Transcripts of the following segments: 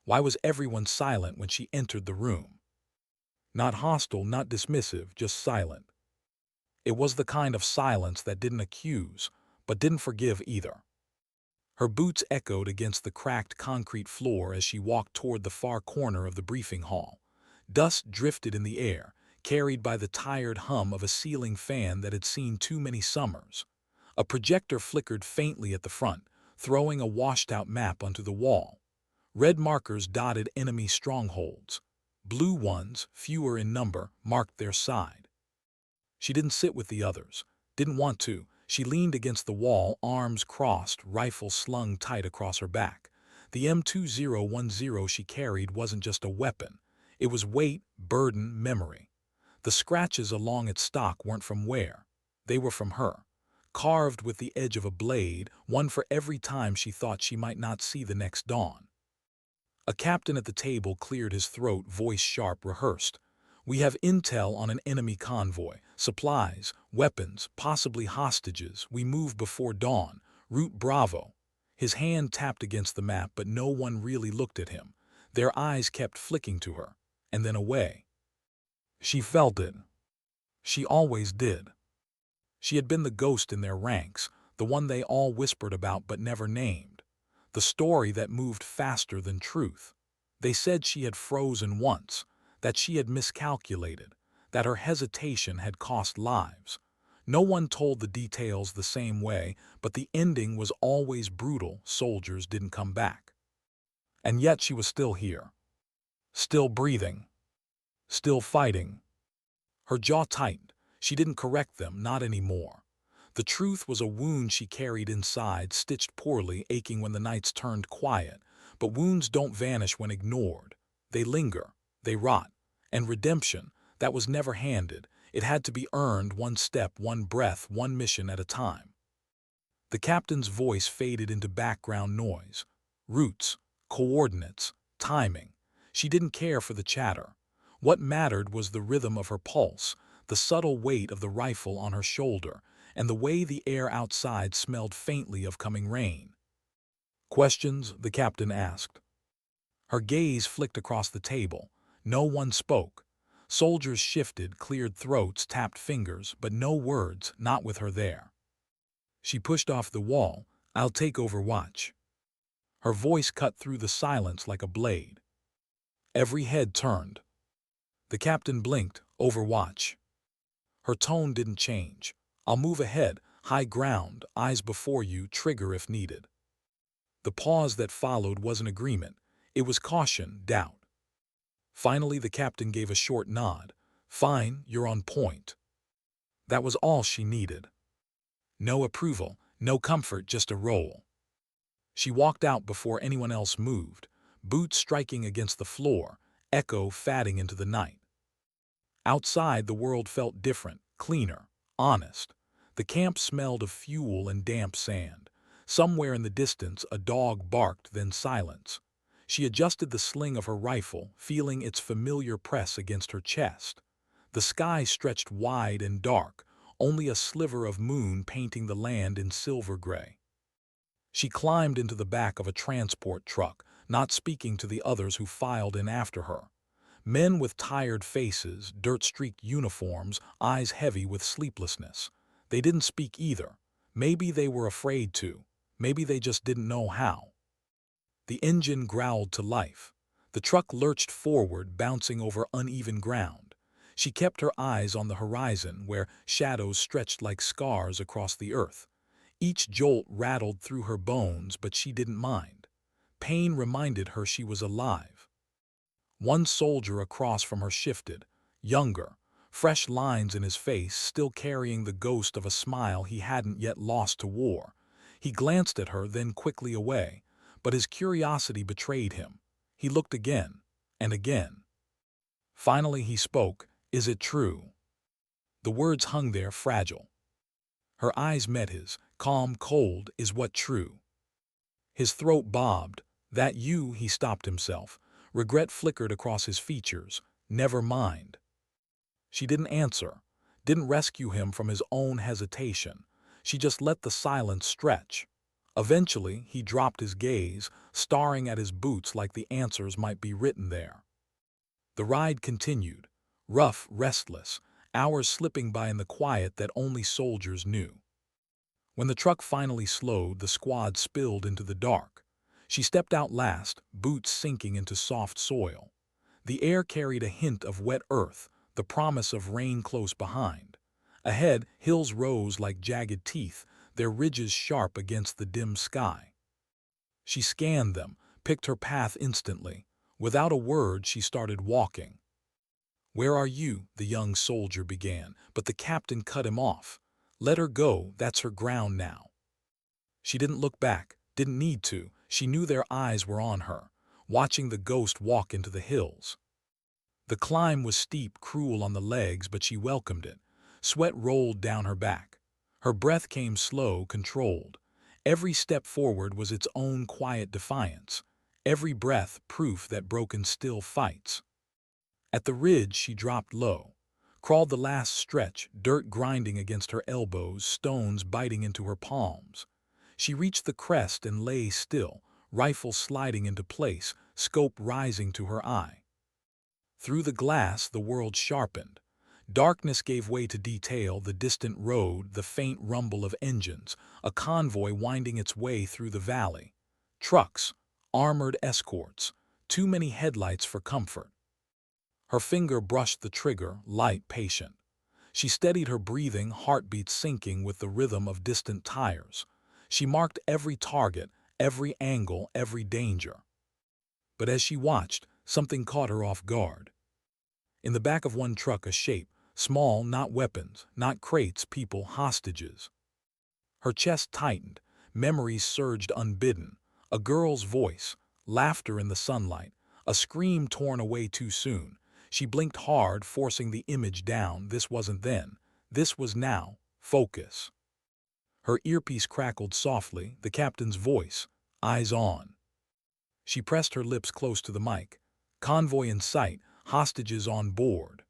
Why was everyone silent when she entered the room? Not hostile, not dismissive, just silent. It was the kind of silence that didn't accuse, but didn't forgive either. Her boots echoed against the cracked concrete floor as she walked toward the far corner of the briefing hall. Dust drifted in the air, carried by the tired hum of a ceiling fan that had seen too many summers. A projector flickered faintly at the front, throwing a washed-out map onto the wall. Red markers dotted enemy strongholds. Blue ones, fewer in number, marked their side. She didn't sit with the others. Didn't want to. She leaned against the wall, arms crossed, rifle slung tight across her back. The M2010 she carried wasn't just a weapon. It was weight, burden, memory. The scratches along its stock weren't from wear. They were from her. Carved with the edge of a blade, one for every time she thought she might not see the next dawn. A captain at the table cleared his throat, voice sharp, rehearsed. "We have intel on an enemy convoy. Supplies, weapons, possibly hostages. We move before dawn. Route Bravo." His hand tapped against the map, but no one really looked at him. Their eyes kept flicking to her, and then away. She felt it. She always did. She had been the ghost in their ranks, the one they all whispered about but never named. The story that moved faster than truth. They said she had frozen once, that she had miscalculated, that her hesitation had cost lives. No one told the details the same way, but the ending was always brutal. Soldiers didn't come back. And yet she was still here. Still breathing. Still fighting. Her jaw tightened. She didn't correct them, not anymore. The truth was a wound she carried inside, stitched poorly, aching when the nights turned quiet. But wounds don't vanish when ignored. They linger. They rot. And redemption, that was never handed. It had to be earned, one step, one breath, one mission at a time. The captain's voice faded into background noise. Routes, coordinates, timing. She didn't care for the chatter. What mattered was the rhythm of her pulse, the subtle weight of the rifle on her shoulder, and the way the air outside smelled faintly of coming rain. "Questions?" the captain asked. Her gaze flicked across the table. No one spoke. Soldiers shifted, cleared throats, tapped fingers, but no words, not with her there. She pushed off the wall. "I'll take over watch." Her voice cut through the silence like a blade. Every head turned. The captain blinked. "Overwatch." Her tone didn't change. "I'll move ahead, high ground, eyes before you, trigger if needed." The pause that followed wasn't agreement. It was caution, doubt. Finally, the captain gave a short nod. "Fine, you're on point." That was all she needed. No approval, no comfort, just a roll. She walked out before anyone else moved, boots striking against the floor, echo fading into the night. Outside, the world felt different, cleaner, honest. The camp smelled of fuel and damp sand. Somewhere in the distance, a dog barked, then silence. She adjusted the sling of her rifle, feeling its familiar press against her chest. The sky stretched wide and dark, only a sliver of moon painting the land in silver gray. She climbed into the back of a transport truck, not speaking to the others who filed in after her. Men with tired faces, dirt-streaked uniforms, eyes heavy with sleeplessness. They didn't speak either. Maybe they were afraid to. Maybe they just didn't know how. The engine growled to life. The truck lurched forward, bouncing over uneven ground. She kept her eyes on the horizon, where shadows stretched like scars across the earth. Each jolt rattled through her bones, but she didn't mind. Pain reminded her she was alive. One soldier across from her shifted, younger, fresh lines in his face, still carrying the ghost of a smile he hadn't yet lost to war. He glanced at her, then quickly away, but his curiosity betrayed him. He looked again, and again. Finally he spoke. "Is it true?" The words hung there, fragile. Her eyes met his, calm, cold. "Is what true?" His throat bobbed. "That you?" He stopped himself. Regret flickered across his features. "Never mind." She didn't answer, didn't rescue him from his own hesitation. She just let the silence stretch. Eventually, he dropped his gaze, staring at his boots like the answers might be written there. The ride continued, rough, restless, hours slipping by in the quiet that only soldiers knew. When the truck finally slowed, the squad spilled into the dark. She stepped out last, boots sinking into soft soil. The air carried a hint of wet earth, the promise of rain close behind. Ahead, hills rose like jagged teeth, their ridges sharp against the dim sky. She scanned them, picked her path instantly. Without a word, she started walking. "Where are you?" the young soldier began, but the captain cut him off. "Let her go, that's her ground now." She didn't look back, didn't need to. She knew their eyes were on her, watching the ghost walk into the hills. The climb was steep, cruel on the legs, but she welcomed it. Sweat rolled down her back. Her breath came slow, controlled. Every step forward was its own quiet defiance. Every breath proof that broken still fights. At the ridge, she dropped low, crawled the last stretch, dirt grinding against her elbows, stones biting into her palms. She reached the crest and lay still, rifle sliding into place, scope rising to her eye. Through the glass, the world sharpened. Darkness gave way to detail, the distant road, the faint rumble of engines, a convoy winding its way through the valley. Trucks, armored escorts, too many headlights for comfort. Her finger brushed the trigger, light, patient. She steadied her breathing, heartbeat syncing with the rhythm of distant tires. She marked every target, every angle, every danger. But as she watched, something caught her off guard. In the back of one truck, a shape, small, not weapons, not crates, people, hostages. Her chest tightened, memories surged unbidden. A girl's voice, laughter in the sunlight, a scream torn away too soon. She blinked hard, forcing the image down. This wasn't then. This was now. Focus. Her earpiece crackled softly, the captain's voice, eyes on. She pressed her lips close to the mic. Convoy in sight, hostages on board.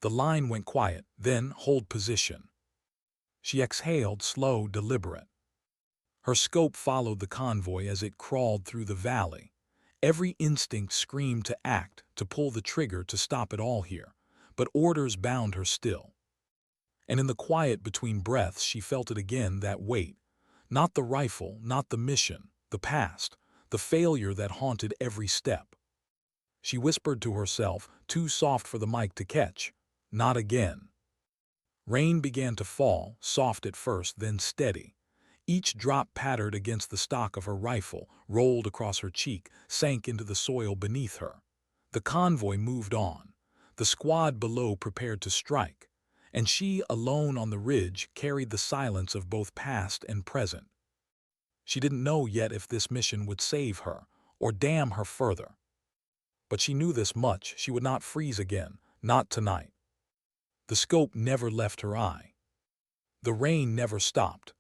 The line went quiet, then hold position. She exhaled, slow, deliberate. Her scope followed the convoy as it crawled through the valley. Every instinct screamed to act, to pull the trigger, to stop it all here. But orders bound her still. And in the quiet between breaths, she felt it again, that weight. Not the rifle, not the mission, the past, the failure that haunted every step. She whispered to herself, too soft for the mic to catch, "Not again." Rain began to fall, soft at first, then steady. Each drop pattered against the stock of her rifle, rolled across her cheek, sank into the soil beneath her. The convoy moved on. The squad below prepared to strike. And she, alone on the ridge, carried the silence of both past and present. She didn't know yet if this mission would save her, or damn her further. But she knew this much: she would not freeze again, not tonight. The scope never left her eye. The rain never stopped.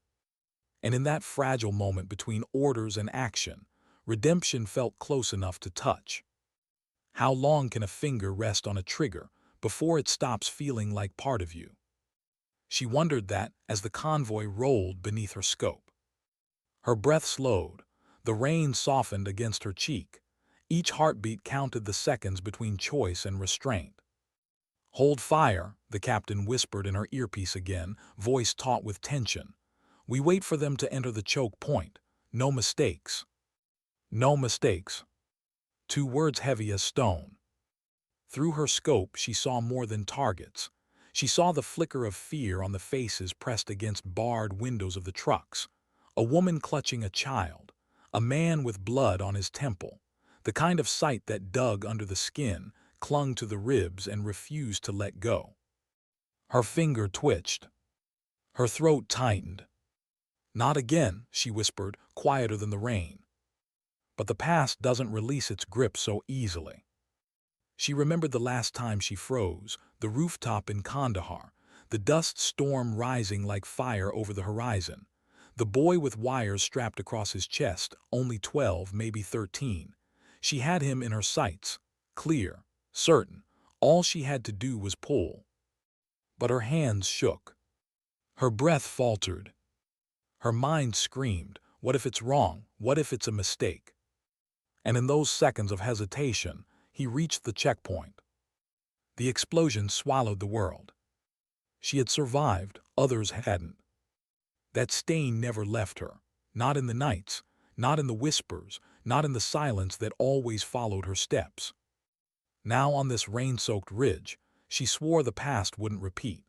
And in that fragile moment between orders and action, redemption felt close enough to touch. How long can a finger rest on a trigger before it stops feeling like part of you? She wondered that as the convoy rolled beneath her scope. Her breath slowed, the rain softened against her cheek. Each heartbeat counted the seconds between choice and restraint. "Hold fire," the captain whispered in her earpiece again, voice taut with tension. "We wait for them to enter the choke point. No mistakes." No mistakes. Two words heavy as stone. Through her scope, she saw more than targets. She saw the flicker of fear on the faces pressed against barred windows of the trucks. A woman clutching a child. A man with blood on his temple. The kind of sight that dug under the skin, clung to the ribs, and refused to let go. Her finger twitched. Her throat tightened. "Not again," she whispered, quieter than the rain. But the past doesn't release its grip so easily. She remembered the last time she froze, the rooftop in Kandahar, the dust storm rising like fire over the horizon. The boy with wires strapped across his chest, only 12, maybe 13. She had him in her sights, clear, certain. All she had to do was pull. But her hands shook. Her breath faltered. Her mind screamed, What if it's wrong? What if it's a mistake? And in those seconds of hesitation, he reached the checkpoint. The explosion swallowed the world. She had survived, others hadn't. That stain never left her, not in the nights, not in the whispers, not in the silence that always followed her steps. Now on this rain-soaked ridge, she swore the past wouldn't repeat.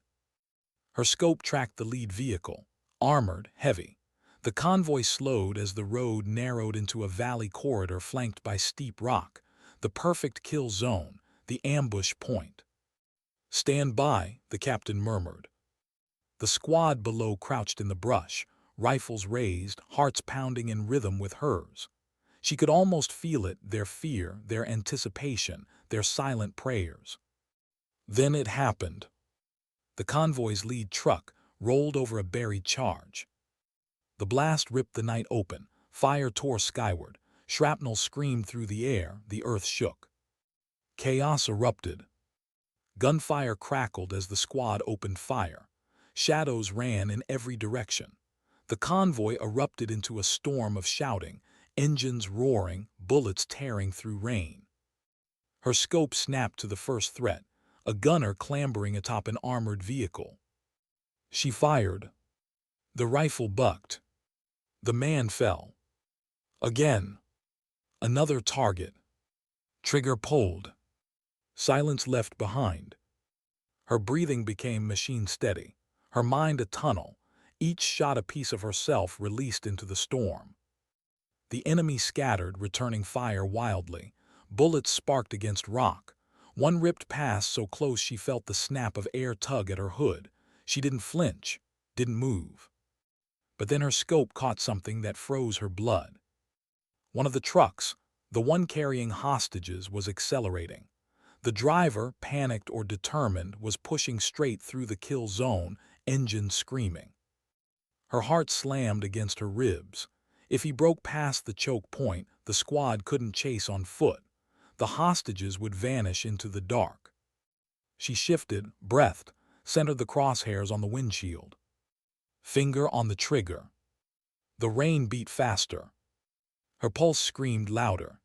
Her scope tracked the lead vehicle, armored, heavy. The convoy slowed as the road narrowed into a valley corridor flanked by steep rock, the perfect kill zone, the ambush point. "Stand by," the captain murmured. The squad below crouched in the brush, rifles raised, hearts pounding in rhythm with hers. She could almost feel it, their fear, their anticipation, their silent prayers. Then it happened. The convoy's lead truck rolled over a buried charge. The blast ripped the night open, fire tore skyward, shrapnel screamed through the air, the earth shook. Chaos erupted. Gunfire crackled as the squad opened fire. Shadows ran in every direction. The convoy erupted into a storm of shouting, engines roaring, bullets tearing through rain. Her scope snapped to the first threat, a gunner clambering atop an armored vehicle. She fired. The rifle bucked. The man fell. Again. Another target. Trigger pulled. Silence left behind. Her breathing became machine-steady, her mind a tunnel, each shot a piece of herself released into the storm. The enemy scattered, returning fire wildly. Bullets sparked against rock. One ripped past so close she felt the snap of air tug at her hood. She didn't flinch, didn't move. But then her scope caught something that froze her blood. One of the trucks, the one carrying hostages, was accelerating. The driver, panicked or determined, was pushing straight through the kill zone, engine screaming. Her heart slammed against her ribs. If he broke past the choke point, the squad couldn't chase on foot. The hostages would vanish into the dark. She shifted, breathed, centered the crosshairs on the windshield. Finger on the trigger. The rain beat faster. Her pulse screamed louder.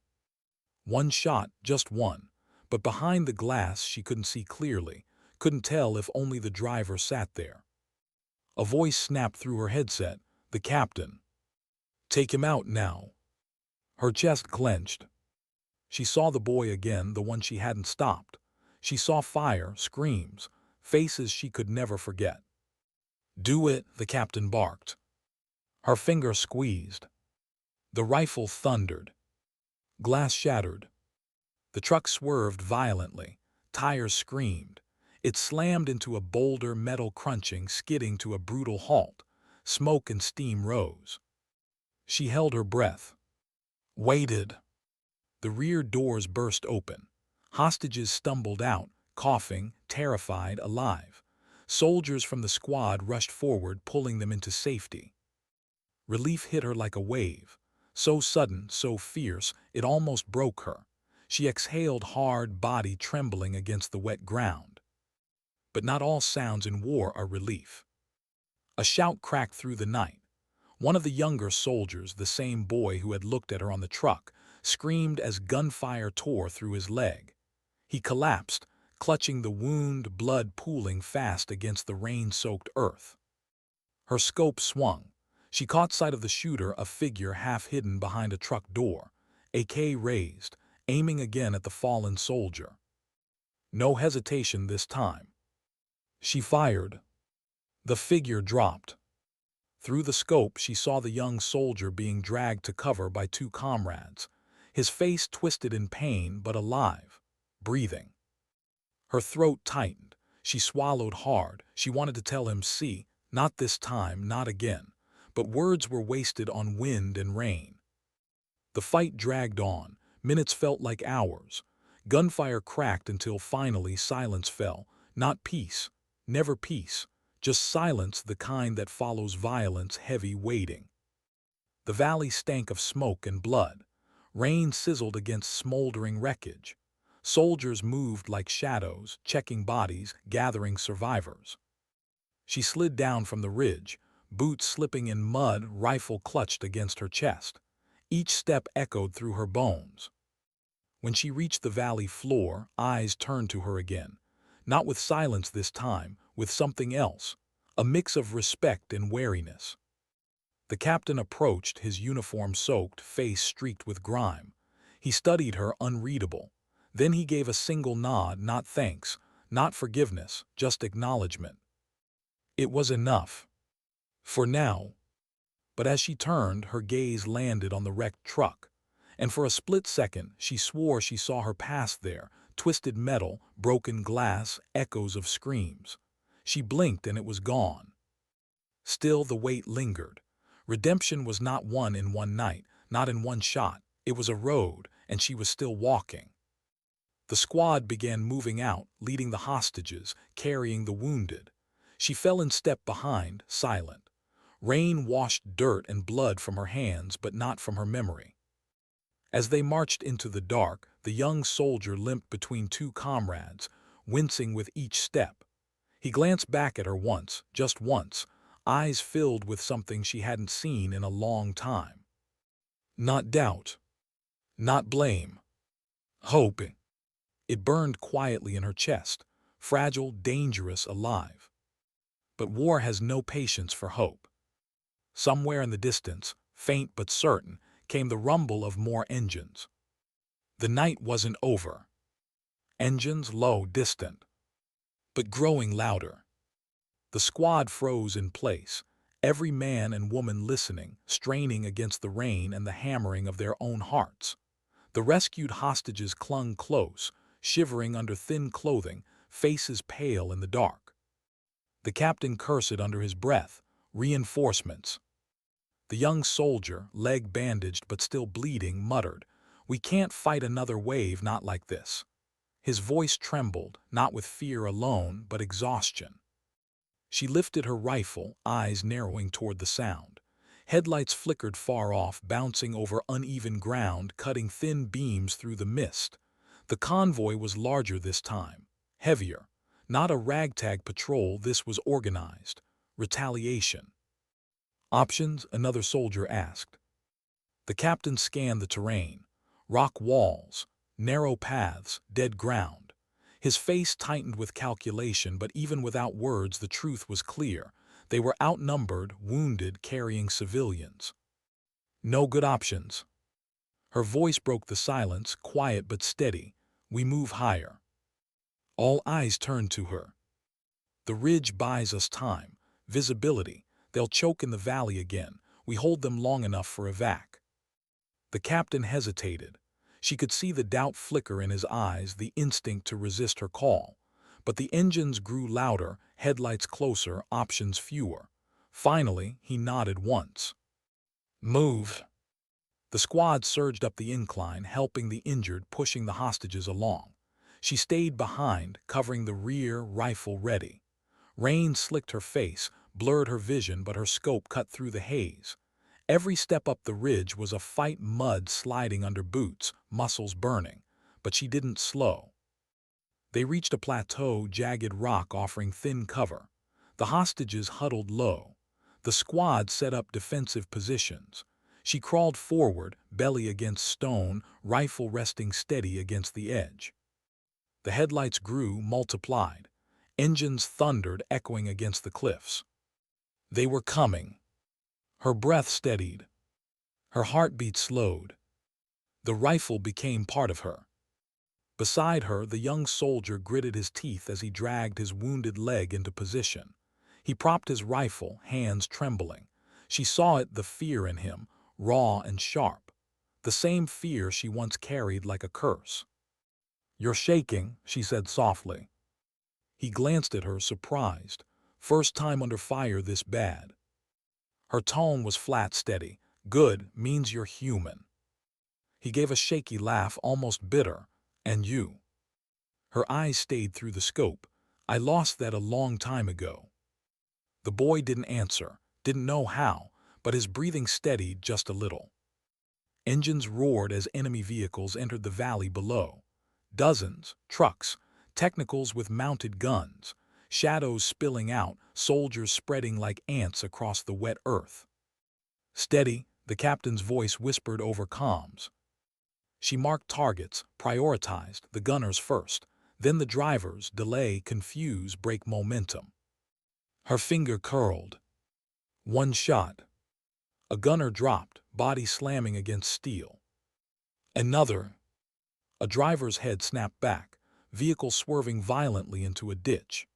One shot, just one. But behind the glass she couldn't see clearly, couldn't tell if only the driver sat there. A voice snapped through her headset, the captain. "Take him out now." Her chest clenched. She saw the boy again, the one she hadn't stopped. She saw fire, screams, faces she could never forget. "Do it," the captain barked. Her finger squeezed. The rifle thundered. Glass shattered. The truck swerved violently. Tires screamed. It slammed into a boulder, metal crunching, skidding to a brutal halt. Smoke and steam rose. She held her breath. Waited. The rear doors burst open. Hostages stumbled out, coughing, terrified, alive. Soldiers from the squad rushed forward, pulling them into safety. Relief hit her like a wave. So sudden, so fierce, it almost broke her. She exhaled hard, body trembling against the wet ground. But not all sounds in war are relief. A shout cracked through the night. One of the younger soldiers, the same boy who had looked at her on the truck, screamed as gunfire tore through his leg. He collapsed, clutching the wound, blood pooling fast against the rain-soaked earth. Her scope swung. She caught sight of the shooter, a figure half hidden behind a truck door, AK raised, aiming again at the fallen soldier. No hesitation this time. She fired. The figure dropped. Through the scope she saw the young soldier being dragged to cover by two comrades, his face twisted in pain but alive, breathing. Her throat tightened. She swallowed hard. She wanted to tell him, "See, not this time, not again." But words were wasted on wind and rain. The fight dragged on. Minutes felt like hours. Gunfire cracked until finally silence fell. Not peace, never peace, just silence, the kind that follows violence, heavy waiting. The valley stank of smoke and blood. Rain sizzled against smoldering wreckage. Soldiers moved like shadows, checking bodies, gathering survivors. She slid down from the ridge, boots slipping in mud, rifle clutched against her chest. Each step echoed through her bones. When she reached the valley floor, eyes turned to her again. Not with silence this time, with something else, a mix of respect and wariness. The captain approached, his uniform soaked, face streaked with grime. He studied her, unreadable. Then he gave a single nod, not thanks, not forgiveness, just acknowledgement. It was enough. For now. But as she turned, her gaze landed on the wrecked truck. And for a split second, she swore she saw her past there, twisted metal, broken glass, echoes of screams. She blinked and it was gone. Still, the weight lingered. Redemption was not won in one night, not in one shot. It was a road, and she was still walking. The squad began moving out, leading the hostages, carrying the wounded. She fell in step behind, silent. Rain washed dirt and blood from her hands, but not from her memory. As they marched into the dark, the young soldier limped between two comrades, wincing with each step. He glanced back at her once, just once, eyes filled with something she hadn't seen in a long time. Not doubt. Not blame. Hope. It burned quietly in her chest, fragile, dangerous, alive. But war has no patience for hope. Somewhere in the distance, faint but certain, came the rumble of more engines. The night wasn't over. Engines low, distant, but growing louder. The squad froze in place, every man and woman listening, straining against the rain and the hammering of their own hearts. The rescued hostages clung close, shivering under thin clothing, faces pale in the dark. The captain cursed under his breath, reinforcements. The young soldier, leg bandaged but still bleeding, muttered, "We can't fight another wave, not like this." His voice trembled, not with fear alone, but exhaustion. She lifted her rifle, eyes narrowing toward the sound. Headlights flickered far off, bouncing over uneven ground, cutting thin beams through the mist. The convoy was larger this time, heavier. Not a ragtag patrol, this was organized. Retaliation. Options? Another soldier asked. The captain scanned the terrain. Rock walls, narrow paths, dead ground. His face tightened with calculation, but even without words the truth was clear. They were outnumbered, wounded, carrying civilians. No good options. Her voice broke the silence, quiet but steady. We move higher. All eyes turned to her. The ridge buys us time, visibility. They'll choke in the valley again. We hold them long enough for evac. The captain hesitated. She could see the doubt flicker in his eyes, the instinct to resist her call. But the engines grew louder, headlights closer, options fewer. Finally, he nodded once. Move. The squad surged up the incline, helping the injured, pushing the hostages along. She stayed behind, covering the rear, rifle ready. Rain slicked her face, blurred her vision, but her scope cut through the haze. Every step up the ridge was a fight, mud sliding under boots, muscles burning. But she didn't slow. They reached a plateau, jagged rock offering thin cover. The hostages huddled low. The squad set up defensive positions. She crawled forward, belly against stone, rifle resting steady against the edge. The headlights grew, multiplied. Engines thundered, echoing against the cliffs. They were coming. Her breath steadied. Her heartbeat slowed. The rifle became part of her. Beside her, the young soldier gritted his teeth as he dragged his wounded leg into position. He propped his rifle, hands trembling. She saw it, the fear in him, raw and sharp. The same fear she once carried like a curse. "You're shaking," she said softly. He glanced at her, surprised. First time under fire this bad. Her tone was flat, steady. "Good means you're human." He gave a shaky laugh, almost bitter. "And you?" Her eyes stayed through the scope. "I lost that a long time ago." The boy didn't answer, didn't know how, but his breathing steadied just a little. Engines roared as enemy vehicles entered the valley below. Dozens, trucks, technicals with mounted guns. shadows spilling out, soldiers spreading like ants across the wet earth. "Steady," the captain's voice whispered over comms. She marked targets, prioritized the gunners first, then the drivers, delay, confuse, break momentum. Her finger curled. One shot. A gunner dropped, body slamming against steel. Another. A driver's head snapped back, vehicle swerving violently into a ditch.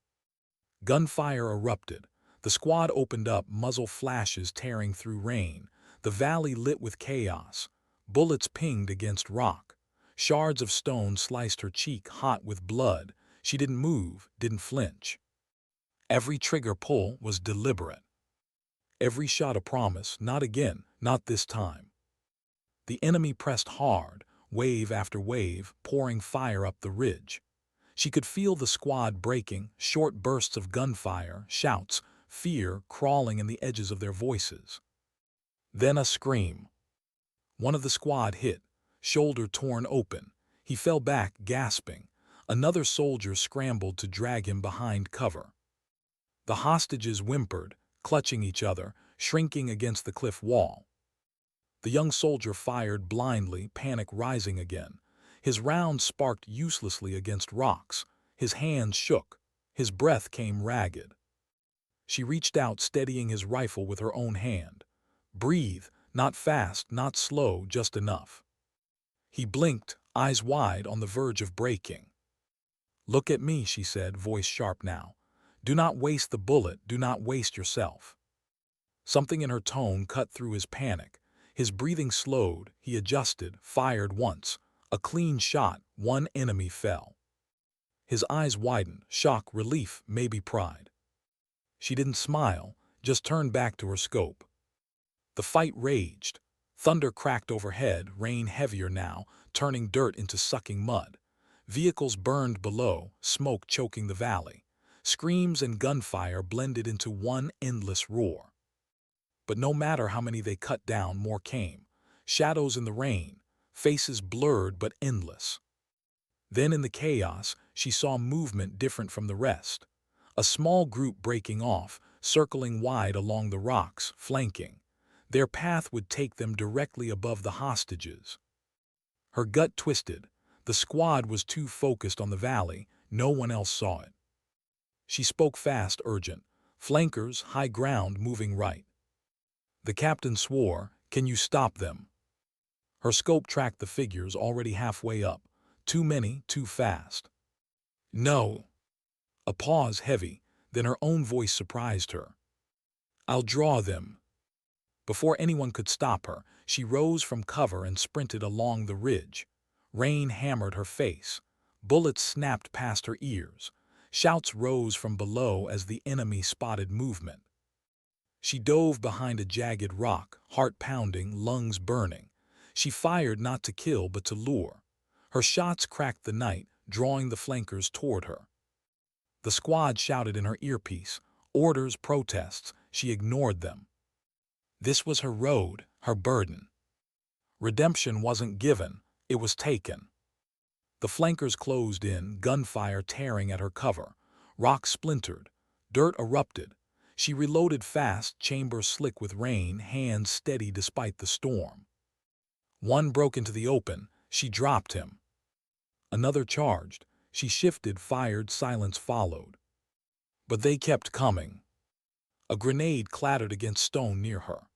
Gunfire erupted. The squad opened up, muzzle flashes tearing through rain. The valley lit with chaos. Bullets pinged against rock. Shards of stone sliced her cheek hot with blood. She didn't move, didn't flinch. Every trigger pull was deliberate. Every shot a promise, not again, not this time. The enemy pressed hard, wave after wave, pouring fire up the ridge. She could feel the squad breaking, short bursts of gunfire, shouts, fear crawling in the edges of their voices. Then a scream. One of the squad hit, shoulder torn open. He fell back, gasping. Another soldier scrambled to drag him behind cover. The hostages whimpered, clutching each other, shrinking against the cliff wall. The young soldier fired blindly, panic rising again. His round sparked uselessly against rocks. His hands shook. His breath came ragged. She reached out, steadying his rifle with her own hand. Breathe, not fast, not slow, just enough. He blinked, eyes wide, on the verge of breaking. "Look at me," she said, voice sharp now. "Do not waste the bullet, do not waste yourself." Something in her tone cut through his panic. His breathing slowed, he adjusted, fired once. A clean shot, one enemy fell. His eyes widened, shock, relief, maybe pride. She didn't smile, just turned back to her scope. The fight raged. Thunder cracked overhead, rain heavier now, turning dirt into sucking mud. Vehicles burned below, smoke choking the valley. Screams and gunfire blended into one endless roar. But no matter how many they cut down, more came. Shadows in the rain, faces blurred but endless. Then in the chaos, she saw movement different from the rest. A small group breaking off, circling wide along the rocks, flanking. Their path would take them directly above the hostages. Her gut twisted. The squad was too focused on the valley, no one else saw it. She spoke fast, urgent. "Flankers, high ground, moving right." The captain swore, "Can you stop them?" Her scope tracked the figures already halfway up. Too many, too fast. "No." A pause, heavy, then her own voice surprised her. "I'll draw them." Before anyone could stop her, she rose from cover and sprinted along the ridge. Rain hammered her face. Bullets snapped past her ears. Shouts rose from below as the enemy spotted movement. She dove behind a jagged rock, heart pounding, lungs burning. She fired not to kill but to lure. Her shots cracked the night, drawing the flankers toward her. The squad shouted in her earpiece, orders, protests. She ignored them. This was her road, her burden. Redemption wasn't given, it was taken. The flankers closed in, gunfire tearing at her cover. Rocks splintered. Dirt erupted. She reloaded fast, chamber slick with rain, hands steady despite the storm. One broke into the open. She dropped him. Another charged. She shifted, fired, silence followed. But they kept coming. A grenade clattered against stone near her.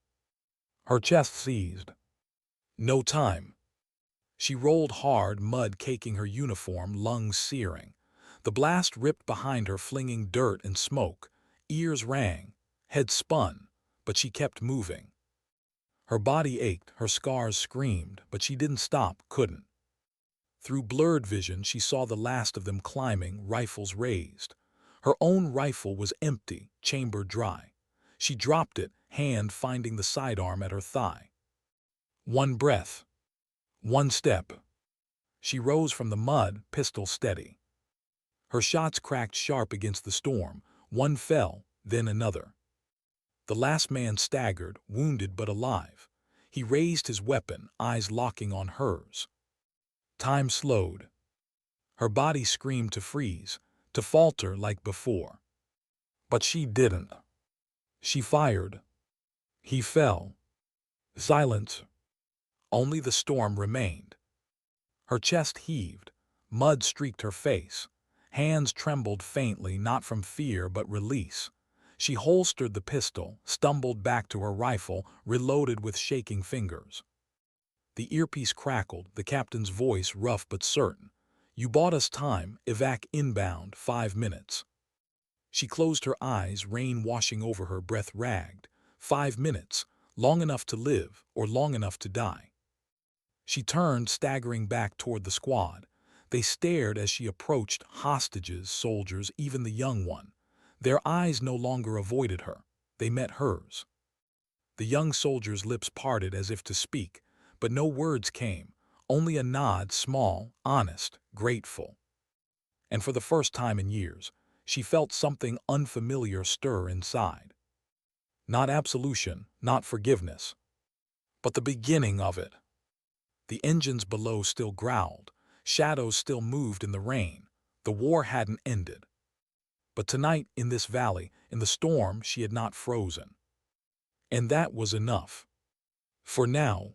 Her chest seized. No time. She rolled hard, mud caking her uniform, lungs searing. The blast ripped behind her, flinging dirt and smoke. Ears rang, head spun, but she kept moving. Her body ached, her scars screamed, but she didn't stop, couldn't. Through blurred vision, she saw the last of them climbing, rifles raised. Her own rifle was empty, chamber dry. She dropped it, hand finding the sidearm at her thigh. One breath. One step. She rose from the mud, pistol steady. Her shots cracked sharp against the storm. One fell, then another. The last man staggered, wounded but alive. He raised his weapon, eyes locking on hers. Time slowed. Her body screamed to freeze, to falter like before. But she didn't. She fired. He fell. Silence. Only the storm remained. Her chest heaved. Mud streaked her face. Hands trembled faintly, not from fear but release. She holstered the pistol, stumbled back to her rifle, reloaded with shaking fingers. The earpiece crackled, the captain's voice rough but certain. "You bought us time, evac inbound, 5 minutes." She closed her eyes, rain washing over her, breath ragged. 5 minutes, long enough to live or long enough to die. She turned, staggering back toward the squad. They stared as she approached, hostages, soldiers, even the young one. Their eyes no longer avoided her. They met hers. The young soldier's lips parted as if to speak, but no words came, only a nod, small, honest, grateful. And for the first time in years, she felt something unfamiliar stir inside. Not absolution, not forgiveness, but the beginning of it. The engines below still growled, shadows still moved in the rain. The war hadn't ended. But tonight, in this valley, in the storm, she had not frozen. And that was enough. For now,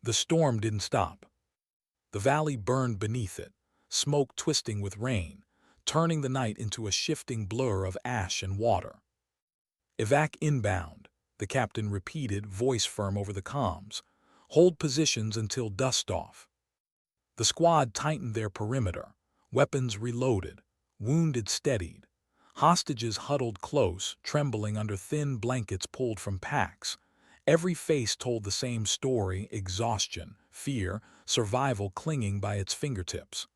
the storm didn't stop. The valley burned beneath it, smoke twisting with rain, turning the night into a shifting blur of ash and water. "Evac inbound," the captain repeated, voice firm over the comms. "Hold positions until dust-off." The squad tightened their perimeter, weapons reloaded, wounded steadied. Hostages huddled close, trembling under thin blankets pulled from packs. Every face told the same story: exhaustion, fear, survival clinging by its fingertips.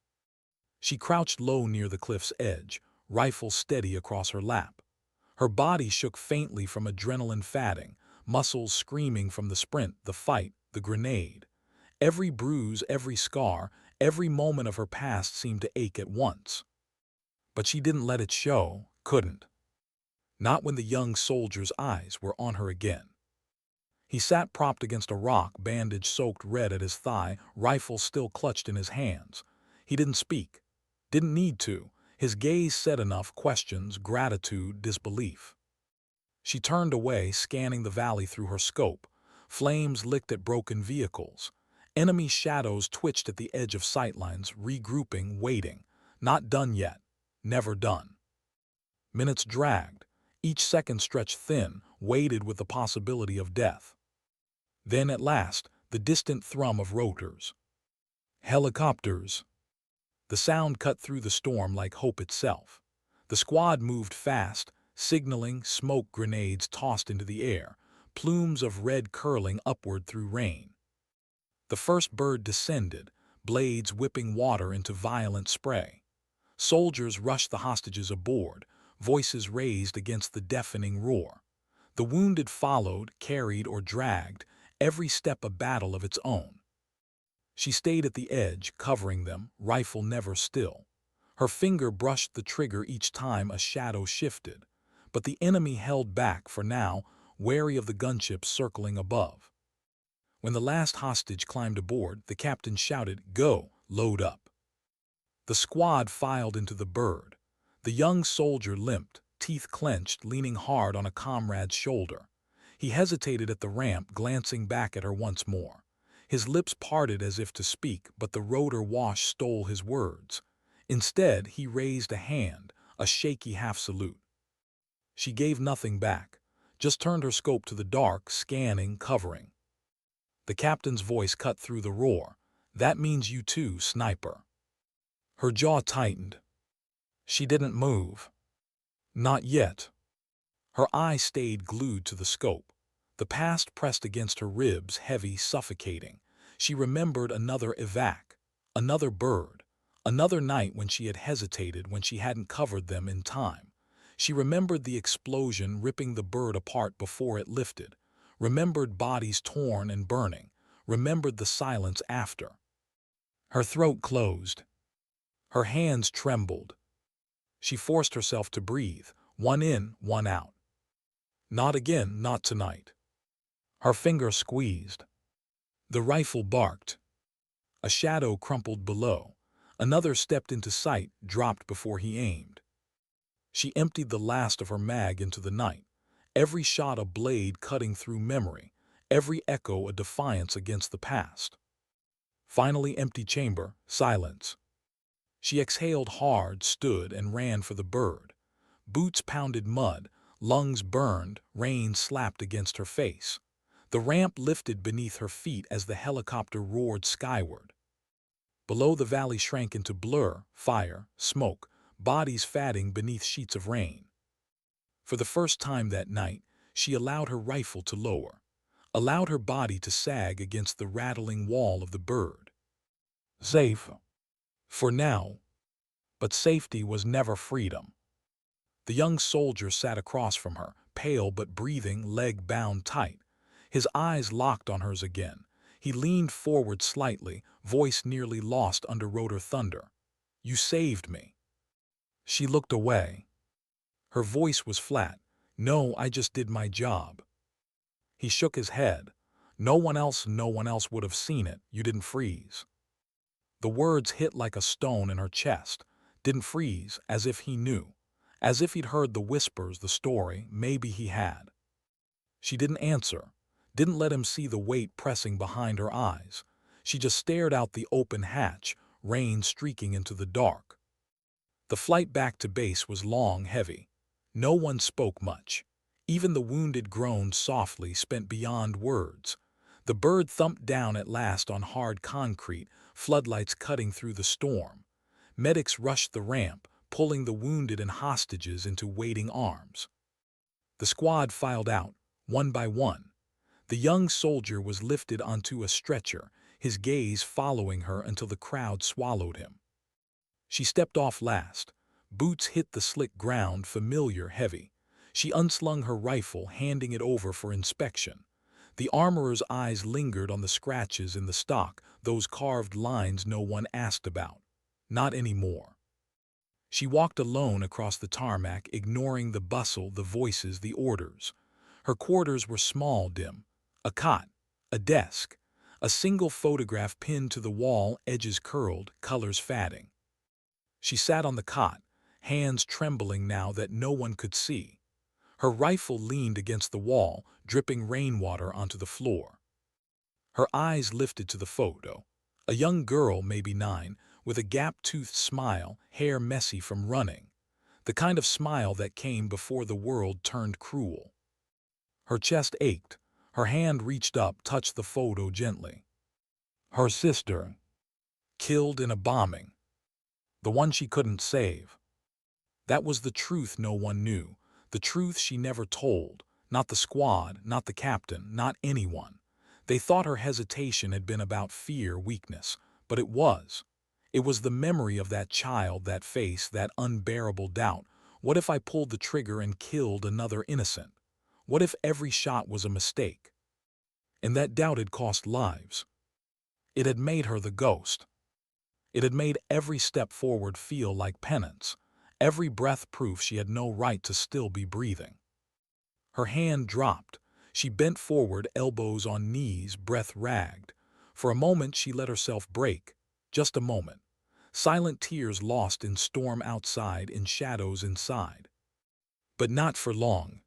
She crouched low near the cliff's edge, rifle steady across her lap. Her body shook faintly from adrenaline fatting, muscles screaming from the sprint, the fight, the grenade. Every bruise, every scar, every moment of her past seemed to ache at once. But she didn't let it show, couldn't. Not when the young soldier's eyes were on her again. He sat propped against a rock, bandage soaked red at his thigh, rifle still clutched in his hands. He didn't speak. Didn't need to. His gaze said enough: questions, gratitude, disbelief. She turned away, scanning the valley through her scope. Flames licked at broken vehicles. Enemy shadows twitched at the edge of sightlines, regrouping, waiting. Not done yet. Never done. Minutes dragged. Each second stretched thin, weighted with the possibility of death. Then, at last, the distant thrum of rotors. Helicopters. The sound cut through the storm like hope itself. The squad moved fast, signaling, smoke grenades tossed into the air, plumes of red curling upward through rain. The first bird descended, blades whipping water into violent spray. Soldiers rushed the hostages aboard, voices raised against the deafening roar. The wounded followed, carried or dragged, every step a battle of its own. She stayed at the edge, covering them, rifle never still. Her finger brushed the trigger each time a shadow shifted. But the enemy held back for now, wary of the gunships circling above. When the last hostage climbed aboard, the captain shouted, "Go, load up." The squad filed into the bird. The young soldier limped, teeth clenched, leaning hard on a comrade's shoulder. He hesitated at the ramp, glancing back at her once more. His lips parted as if to speak, but the rotor wash stole his words. Instead, he raised a hand, a shaky half-salute. She gave nothing back, just turned her scope to the dark, scanning, covering. The captain's voice cut through the roar. "That means you too, sniper." Her jaw tightened. She didn't move. Not yet. Her eye stayed glued to the scope. The past pressed against her ribs, heavy, suffocating. She remembered another evac, another bird, another night when she had hesitated, when she hadn't covered them in time. She remembered the explosion ripping the bird apart before it lifted, remembered bodies torn and burning, remembered the silence after. Her throat closed. Her hands trembled. She forced herself to breathe, one in, one out. Not again, not tonight. Her finger squeezed. The rifle barked. A shadow crumpled below. Another stepped into sight, dropped before he aimed. She emptied the last of her mag into the night, every shot a blade cutting through memory, every echo a defiance against the past. Finally, empty chamber, silence. She exhaled hard, stood, and ran for the bird. Boots pounded mud, lungs burned, rain slapped against her face. The ramp lifted beneath her feet as the helicopter roared skyward. Below, the valley shrank into blur, fire, smoke, bodies fatting beneath sheets of rain. For the first time that night, she allowed her rifle to lower, allowed her body to sag against the rattling wall of the bird. Safe. For now. But safety was never freedom. The young soldier sat across from her, pale but breathing, leg bound tight. His eyes locked on hers again. He leaned forward slightly, voice nearly lost under rotor thunder. "You saved me." She looked away. Her voice was flat. "No, I just did my job." He shook his head. No one else would have seen it. You didn't freeze." The words hit like a stone in her chest. Didn't freeze, as if he knew. As if he'd heard the whispers, the story, maybe he had. She didn't answer, didn't let him see the weight pressing behind her eyes. She just stared out the open hatch, rain streaking into the dark. The flight back to base was long, heavy. No one spoke much. Even the wounded groaned softly, spent beyond words. The bird thumped down at last on hard concrete, floodlights cutting through the storm. Medics rushed the ramp, pulling the wounded and hostages into waiting arms. The squad filed out, one by one. The young soldier was lifted onto a stretcher, his gaze following her until the crowd swallowed him. She stepped off last. Boots hit the slick ground, familiar, heavy. She unslung her rifle, handing it over for inspection. The armorer's eyes lingered on the scratches in the stock, those carved lines no one asked about. Not anymore. She walked alone across the tarmac, ignoring the bustle, the voices, the orders. Her quarters were small, dim. A cot, a desk, a single photograph pinned to the wall, edges curled, colors fading. She sat on the cot, hands trembling now that no one could see. Her rifle leaned against the wall, dripping rainwater onto the floor. Her eyes lifted to the photo. A young girl, maybe 9, with a gap-toothed smile, hair messy from running. The kind of smile that came before the world turned cruel. Her chest ached. Her hand reached up, touched the photo gently. Her sister. Killed in a bombing. The one she couldn't save. That was the truth no one knew. The truth she never told. Not the squad, not the captain, not anyone. They thought her hesitation had been about fear, weakness. But it was. It was the memory of that child, that face, that unbearable doubt. What if I pulled the trigger and killed another innocent? What if every shot was a mistake? And that doubt had cost lives. It had made her the ghost. It had made every step forward feel like penance, every breath proof she had no right to still be breathing. Her hand dropped. She bent forward, elbows on knees, breath ragged. For a moment she let herself break. Just a moment. Silent tears lost in storm outside, in shadows inside. But not for long.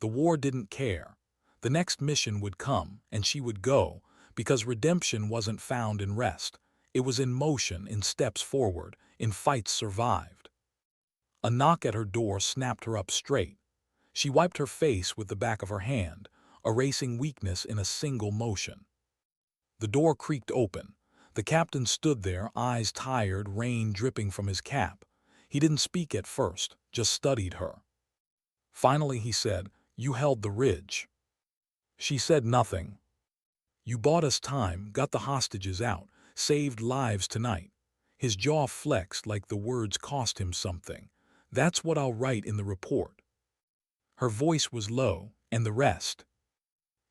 The war didn't care. The next mission would come, and she would go, because redemption wasn't found in rest. It was in motion, in steps forward, in fights survived. A knock at her door snapped her up straight. She wiped her face with the back of her hand, erasing weakness in a single motion. The door creaked open. The captain stood there, eyes tired, rain dripping from his cap. He didn't speak at first, just studied her. Finally he said, "You held the ridge." She said nothing. "You bought us time, got the hostages out, saved lives tonight." His jaw flexed like the words cost him something. "That's what I'll write in the report." Her voice was low, "And the rest?"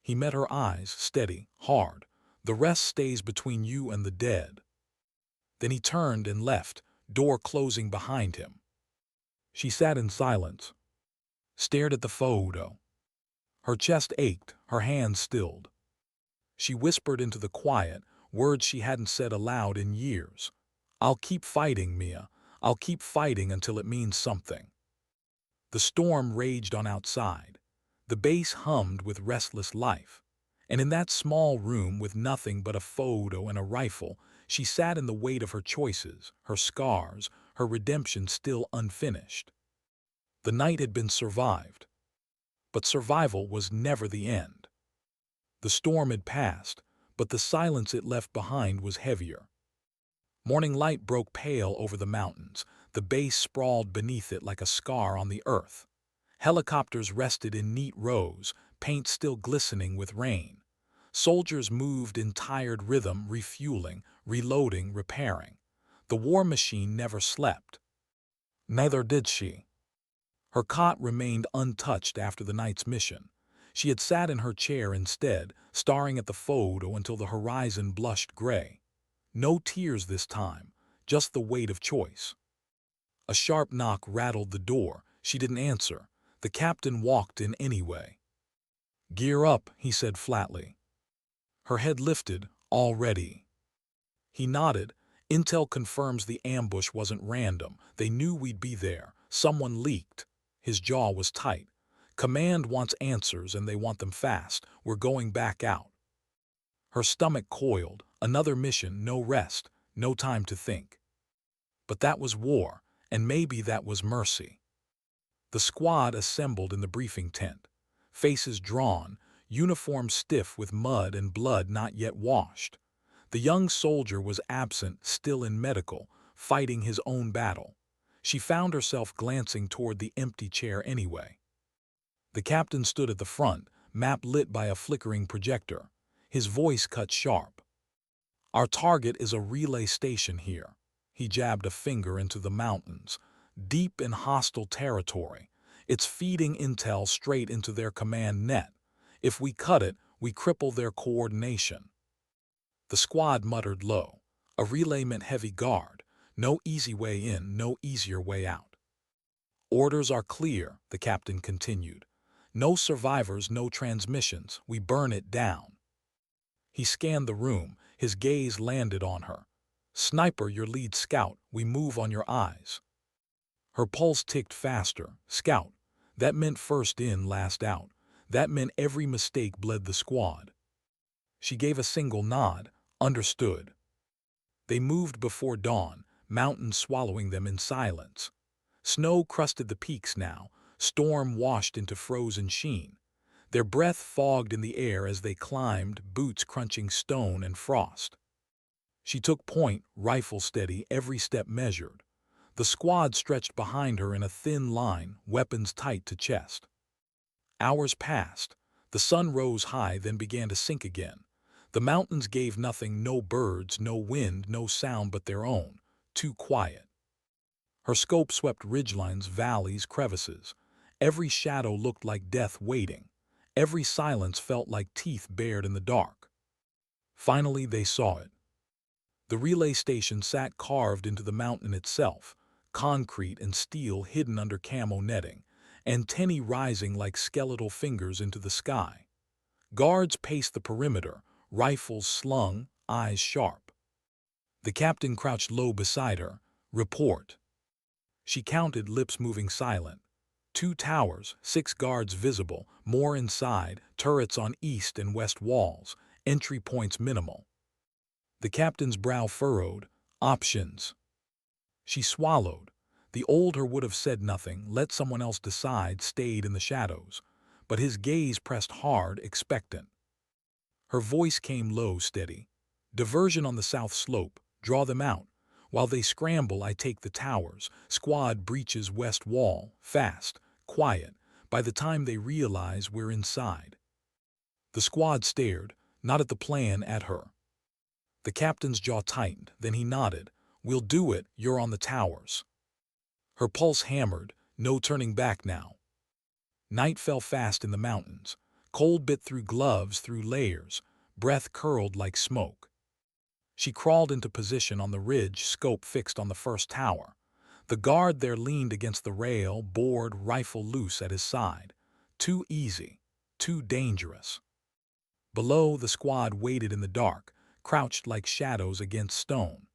He met her eyes, steady, hard. "The rest stays between you and the dead." Then he turned and left, door closing behind him. She sat in silence, stared at the photo. Her chest ached, her hands stilled. She whispered into the quiet, words she hadn't said aloud in years. "I'll keep fighting, Mia. I'll keep fighting until it means something." The storm raged on outside. The base hummed with restless life. And in that small room with nothing but a photo and a rifle, she sat in the weight of her choices, her scars, her redemption still unfinished. The night had been survived, but survival was never the end. The storm had passed, but the silence it left behind was heavier. Morning light broke pale over the mountains. The base sprawled beneath it like a scar on the earth. Helicopters rested in neat rows, paint still glistening with rain. Soldiers moved in tired rhythm, refueling, reloading, repairing. The war machine never slept. Neither did she. Her cot remained untouched after the night's mission. She had sat in her chair instead, staring at the photo until the horizon blushed gray. No tears this time, just the weight of choice. A sharp knock rattled the door. She didn't answer. The captain walked in anyway. "Gear up," he said flatly. Her head lifted, "All ready." He nodded. "Intel confirms the ambush wasn't random. They knew we'd be there. Someone leaked." His jaw was tight. "Command wants answers and they want them fast. We're going back out." Her stomach coiled. Another mission, no rest, no time to think. But that was war, and maybe that was mercy. The squad assembled in the briefing tent. Faces drawn, uniforms stiff with mud and blood not yet washed. The young soldier was absent, still in medical, fighting his own battle. She found herself glancing toward the empty chair anyway. The captain stood at the front, map lit by a flickering projector. His voice cut sharp. "Our target is a relay station here." He jabbed a finger into the mountains, deep in hostile territory. "It's feeding intel straight into their command net. If we cut it, we cripple their coordination." The squad muttered low. A relay meant heavy guard. No easy way in, no easier way out. "Orders are clear," the captain continued. "No survivors, no transmissions. We burn it down." He scanned the room. His gaze landed on her. "Sniper, your lead scout. We move on your eyes." Her pulse ticked faster. Scout. That meant first in, last out. That meant every mistake bled the squad. She gave a single nod. Understood. They moved before dawn, mountains swallowing them in silence. Snow crusted the peaks now. Storm washed into frozen sheen. Their breath fogged in the air as they climbed, boots crunching stone and frost. She took point, rifle steady, every step measured. The squad stretched behind her in a thin line, weapons tight to chest. Hours passed. The sun rose high, then began to sink again. The mountains gave nothing, no birds, no wind, no sound but their own. Too quiet. Her scope swept ridgelines, valleys, crevices. Every shadow looked like death waiting. Every silence felt like teeth bared in the dark. Finally, they saw it. The relay station sat carved into the mountain itself, concrete and steel hidden under camo netting, antennae rising like skeletal fingers into the sky. Guards paced the perimeter, rifles slung, eyes sharp. The captain crouched low beside her. "Report." She counted, lips moving silent. 2 towers, 6 guards visible, more inside, turrets on east and west walls, entry points minimal. The captain's brow furrowed. "Options." She swallowed. The older would have said nothing, let someone else decide, stayed in the shadows. But his gaze pressed hard, expectant. Her voice came low, steady. "Diversion on the south slope. Draw them out. While they scramble, I take the towers. Squad breaches west wall. Fast. Quiet. By the time they realize, we're inside." The squad stared, not at the plan, at her. The captain's jaw tightened, then he nodded. "We'll do it, you're on the towers." Her pulse hammered, no turning back now. Night fell fast in the mountains. Cold bit through gloves, through layers. Breath curled like smoke. She crawled into position on the ridge, scope fixed on the first tower. The guard there leaned against the rail, board, rifle loose at his side. Too easy. Too dangerous. Below, the squad waited in the dark, crouched like shadows against stone.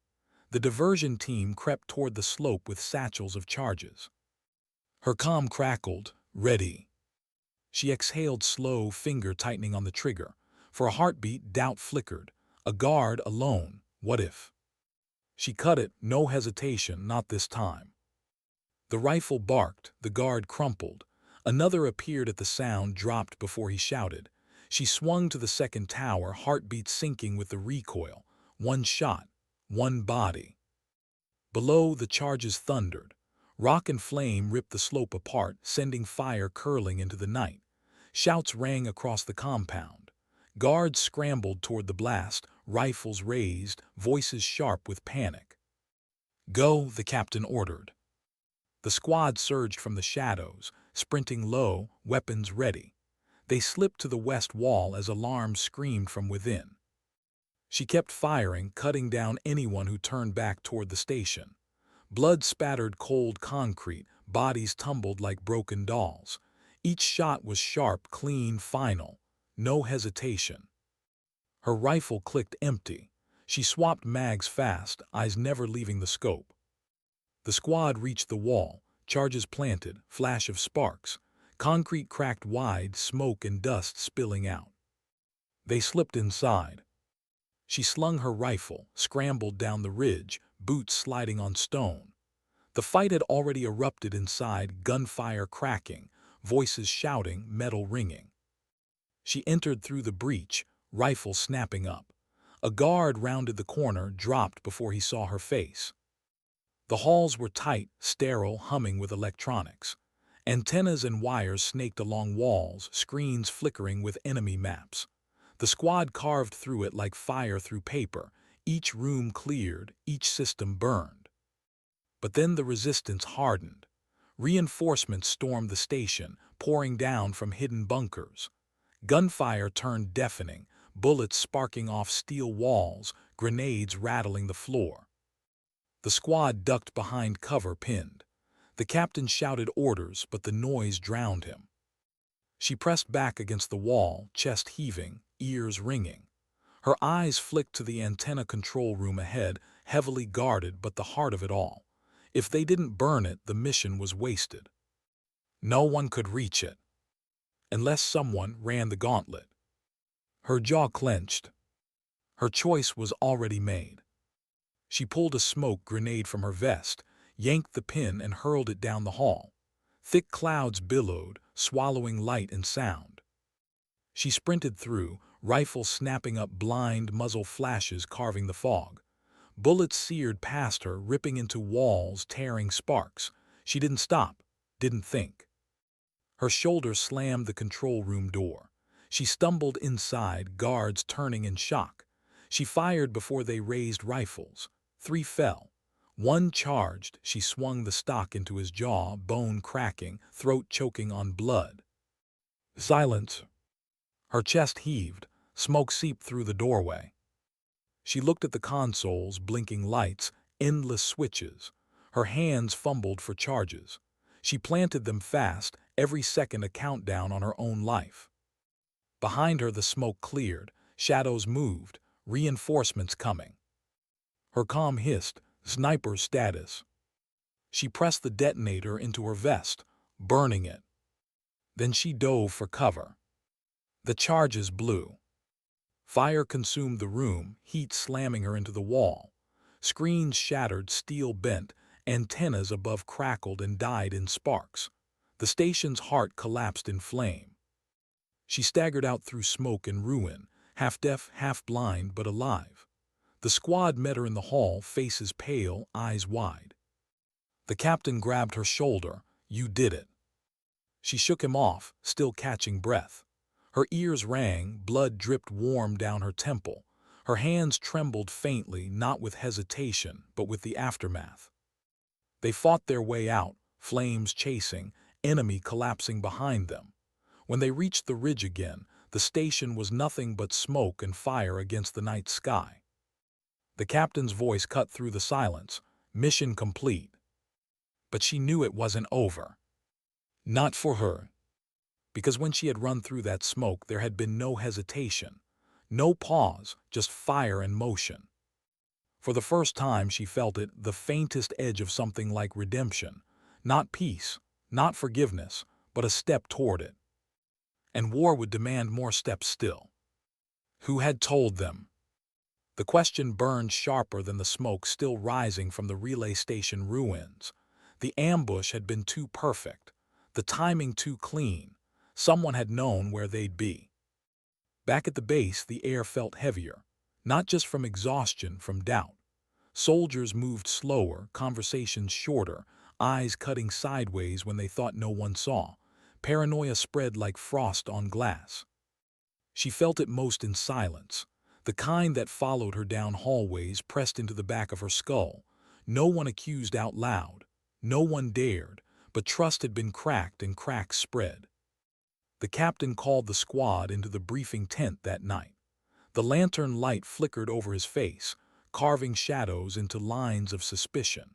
The diversion team crept toward the slope with satchels of charges. Her comm crackled, ready. She exhaled slow, finger tightening on the trigger. For a heartbeat, doubt flickered. A guard alone. What if? She cut it, no hesitation, not this time. The rifle barked, the guard crumpled. Another appeared at the sound, dropped before he shouted. She swung to the second tower, heartbeat syncing with the recoil. One shot, one body. Below, the charges thundered. Rock and flame ripped the slope apart, sending fire curling into the night. Shouts rang across the compound. Guards scrambled toward the blast, rifles raised, voices sharp with panic. "Go," the captain ordered. The squad surged from the shadows, sprinting low, weapons ready. They slipped to the west wall as alarms screamed from within. She kept firing, cutting down anyone who turned back toward the station. Blood spattered cold concrete, bodies tumbled like broken dolls. Each shot was sharp, clean, final. No hesitation. Her rifle clicked empty. She swapped mags fast, eyes never leaving the scope. The squad reached the wall, charges planted, flash of sparks. Concrete cracked wide, smoke and dust spilling out. They slipped inside. She slung her rifle, scrambled down the ridge, boots sliding on stone. The fight had already erupted inside, gunfire cracking, voices shouting, metal ringing. She entered through the breach, rifle snapping up. A guard rounded the corner, dropped before he saw her face. The halls were tight, sterile, humming with electronics. Antennas and wires snaked along walls, screens flickering with enemy maps. The squad carved through it like fire through paper, each room cleared, each system burned. But then the resistance hardened. Reinforcements stormed the station, pouring down from hidden bunkers. Gunfire turned deafening, bullets sparking off steel walls, grenades rattling the floor. The squad ducked behind cover, pinned. The captain shouted orders, but the noise drowned him. She pressed back against the wall, chest heaving, ears ringing. Her eyes flicked to the antenna control room ahead, heavily guarded, but the heart of it all. If they didn't burn it, the mission was wasted. No one could reach it. Unless someone ran the gauntlet. Her jaw clenched. Her choice was already made. She pulled a smoke grenade from her vest, yanked the pin and hurled it down the hall. Thick clouds billowed, swallowing light and sound. She sprinted through, rifle snapping up, blind muzzle flashes carving the fog. Bullets seared past her, ripping into walls, tearing sparks. She didn't stop, didn't think. Her shoulder slammed the control room door. She stumbled inside, guards turning in shock. She fired before they raised rifles. 3 fell. 1 charged. She swung the stock into his jaw, bone cracking, throat choking on blood. Silence. Her chest heaved. Smoke seeped through the doorway. She looked at the consoles, blinking lights, endless switches. Her hands fumbled for charges. She planted them fast, every second a countdown on her own life. Behind her the smoke cleared, shadows moved, reinforcements coming. Her comm hissed, sniper status. She pressed the detonator into her vest, burning it. Then she dove for cover. The charges blew. Fire consumed the room, heat slamming her into the wall. Screens shattered, steel bent, antennas above crackled and died in sparks. The station's heart collapsed in flame. She staggered out through smoke and ruin, half deaf, half blind, but alive. The squad met her in the hall, faces pale, eyes wide. The captain grabbed her shoulder. "You did it." She shook him off, still catching breath. Her ears rang, blood dripped warm down her temple. Her hands trembled faintly, not with hesitation, but with the aftermath. They fought their way out, flames chasing, enemy collapsing behind them. When they reached the ridge again, the station was nothing but smoke and fire against the night sky. The captain's voice cut through the silence. Mission complete. But she knew it wasn't over. Not for her. Because when she had run through that smoke, there had been no hesitation. No pause, just fire and motion. For the first time she felt it, the faintest edge of something like redemption. Not peace, Not forgiveness, but a step toward it. And war would demand more steps still. Who had told them? The question burned sharper than the smoke still rising from the relay station ruins. The ambush had been too perfect, the timing too clean. Someone had known where they'd be. Back at the base, the air felt heavier, not just from exhaustion, from doubt. Soldiers moved slower, conversations shorter, eyes cutting sideways when they thought no one saw. Paranoia spread like frost on glass. She felt it most in silence, the kind that followed her down hallways pressed into the back of her skull. No one accused out loud, no one dared, but trust had been cracked and cracks spread. The captain called the squad into the briefing tent that night. The lantern light flickered over his face, carving shadows into lines of suspicion.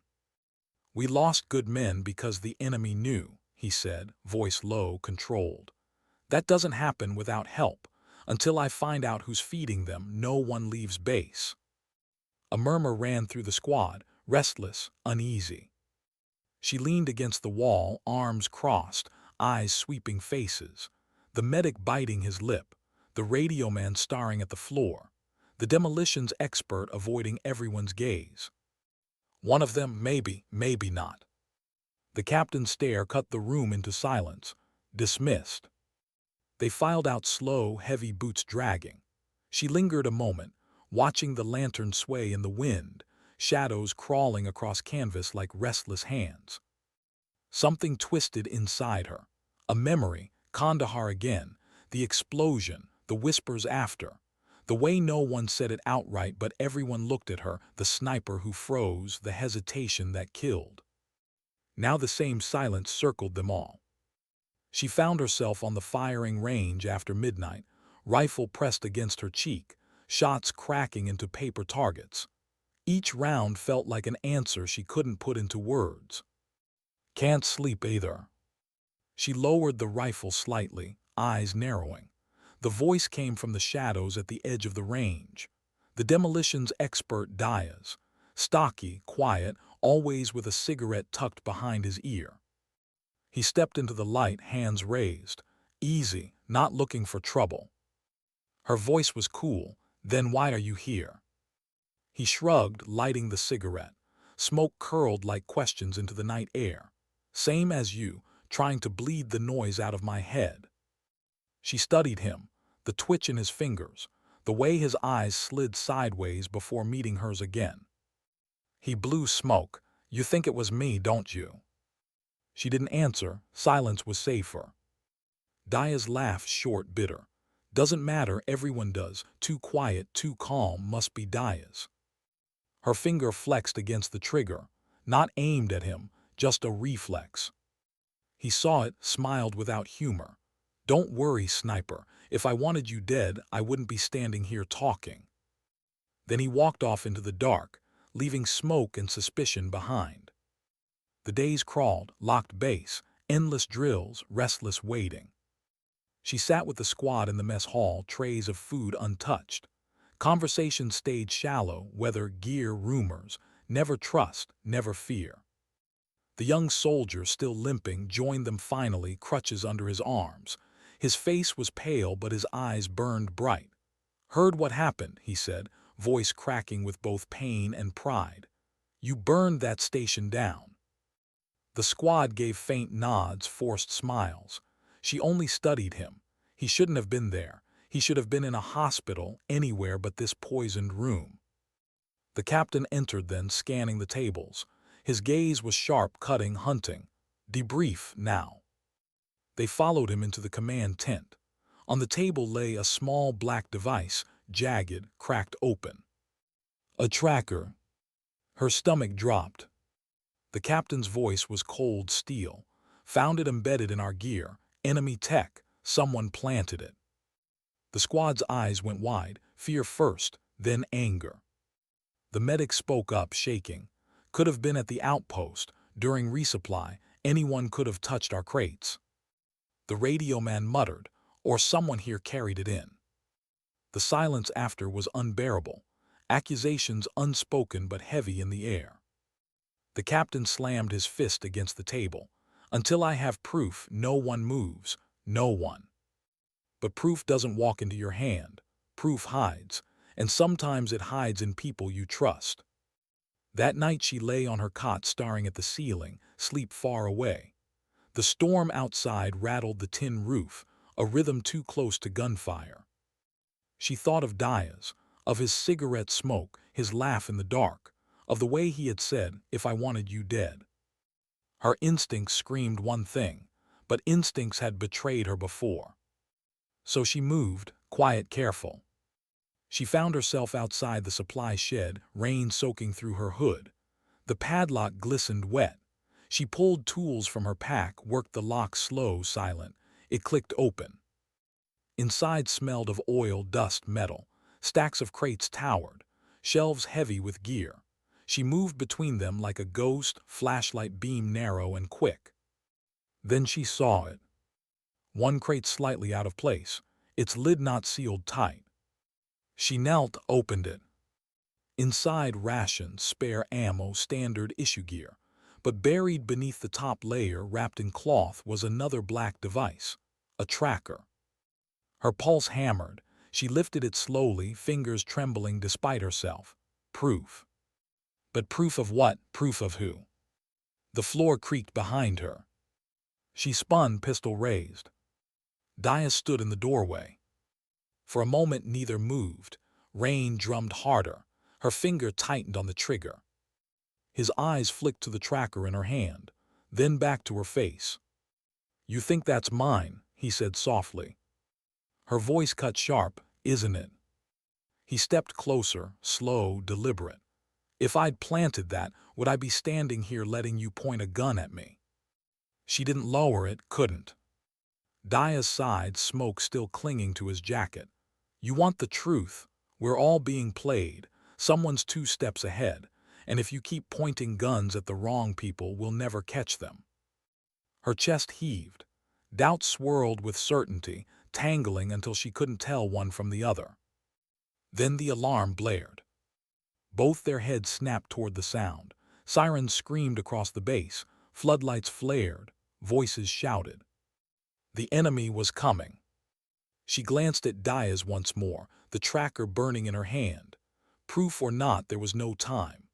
"We lost good men because the enemy knew," he said, voice low, controlled. "That doesn't happen without help. Until I find out who's feeding them, no one leaves base." A murmur ran through the squad, restless, uneasy. She leaned against the wall, arms crossed, eyes sweeping faces. The medic biting his lip, the radio man staring at the floor, the demolitions expert avoiding everyone's gaze. One of them, maybe, maybe not. The captain's stare cut the room into silence. Dismissed. They filed out slow, heavy boots dragging. She lingered a moment, watching the lantern sway in the wind, shadows crawling across canvas like restless hands. Something twisted inside her. A memory, Kandahar again, the explosion, the whispers after. The way no one said it outright but everyone looked at her, the sniper who froze, the hesitation that killed. Now the same silence circled them all. She found herself on the firing range after midnight, rifle pressed against her cheek, shots cracking into paper targets. Each round felt like an answer she couldn't put into words. "Can't sleep either." She lowered the rifle slightly, eyes narrowing. The voice came from the shadows at the edge of the range. The demolitions expert Diaz, stocky, quiet, always with a cigarette tucked behind his ear. He stepped into the light, hands raised. Easy, not looking for trouble. Her voice was cool. "Then why are you here?" He shrugged, lighting the cigarette. Smoke curled like questions into the night air. "Same as you, trying to bleed the noise out of my head." She studied him, the twitch in his fingers, the way his eyes slid sideways before meeting hers again. He blew smoke. "You think it was me, don't you?" She didn't answer. Silence was safer. Diaz laughed short, bitter. "Doesn't matter, everyone does. Too quiet, too calm must be Diaz." Her finger flexed against the trigger, not aimed at him, just a reflex. He saw it, smiled without humor. "Don't worry, sniper. If I wanted you dead, I wouldn't be standing here talking." Then he walked off into the dark, leaving smoke and suspicion behind. The days crawled, locked base, endless drills, restless waiting. She sat with the squad in the mess hall, trays of food untouched. Conversation stayed shallow, weather, gear, rumors. Never trust, never fear. The young soldier, still limping, joined them finally, crutches under his arms. His face was pale, but his eyes burned bright. "Heard what happened," he said, voice cracking with both pain and pride. "You burned that station down." The squad gave faint nods, forced smiles. She only studied him. He shouldn't have been there. He should have been in a hospital, anywhere but this poisoned room. The captain entered then, scanning the tables. His gaze was sharp, cutting, hunting. Debrief, now. They followed him into the command tent. On the table lay a small black device, jagged, cracked open. "A tracker." Her stomach dropped. The captain's voice was cold steel. "Found it embedded in our gear. Enemy tech. Someone planted it." The squad's eyes went wide, fear first, then anger. The medic spoke up, shaking. "Could have been at the outpost. During resupply, anyone could have touched our crates." The radio man muttered, "Or someone here carried it in." The silence after was unbearable. Accusations unspoken but heavy in the air. The captain slammed his fist against the table. Until I have proof, no one moves. No one. But proof doesn't walk into your hand. Proof hides, and sometimes it hides in people you trust. That night she lay on her cot staring at the ceiling, sleep far away. The storm outside rattled the tin roof, a rhythm too close to gunfire. She thought of Diaz, of his cigarette smoke, his laugh in the dark, of the way he had said, "If I wanted you dead." Her instincts screamed one thing, but instincts had betrayed her before. So she moved, quiet, careful. She found herself outside the supply shed, rain soaking through her hood. The padlock glistened wet. She pulled tools from her pack, worked the lock slow, silent. It clicked open. Inside smelled of oil, dust, metal. Stacks of crates towered, shelves heavy with gear. She moved between them like a ghost, flashlight beam narrow and quick. Then she saw it. One crate slightly out of place, its lid not sealed tight. She knelt, opened it. Inside rations, spare ammo, standard issue gear. But buried beneath the top layer, wrapped in cloth, was another black device, a tracker. Her pulse hammered. She lifted it slowly, fingers trembling despite herself. Proof. But proof of what? Proof of who? The floor creaked behind her. She spun, pistol raised. Diaz stood in the doorway. For a moment neither moved. Rain drummed harder. Her finger tightened on the trigger. His eyes flicked to the tracker in her hand, then back to her face. "You think that's mine," he said softly. Her voice cut sharp. "Isn't it?" He stepped closer, slow, deliberate. "If I'd planted that, would I be standing here letting you point a gun at me?" She didn't lower it, couldn't. Diaz sighed, smoke still clinging to his jacket. "You want the truth. We're all being played. Someone's 2 steps ahead, and if you keep pointing guns at the wrong people, we'll never catch them." Her chest heaved. Doubt swirled with certainty, tangling until she couldn't tell one from the other. Then the alarm blared. Both their heads snapped toward the sound. Sirens screamed across the base. Floodlights flared. Voices shouted. The enemy was coming. She glanced at Diaz once more, the tracker burning in her hand. Proof or not, there was no time.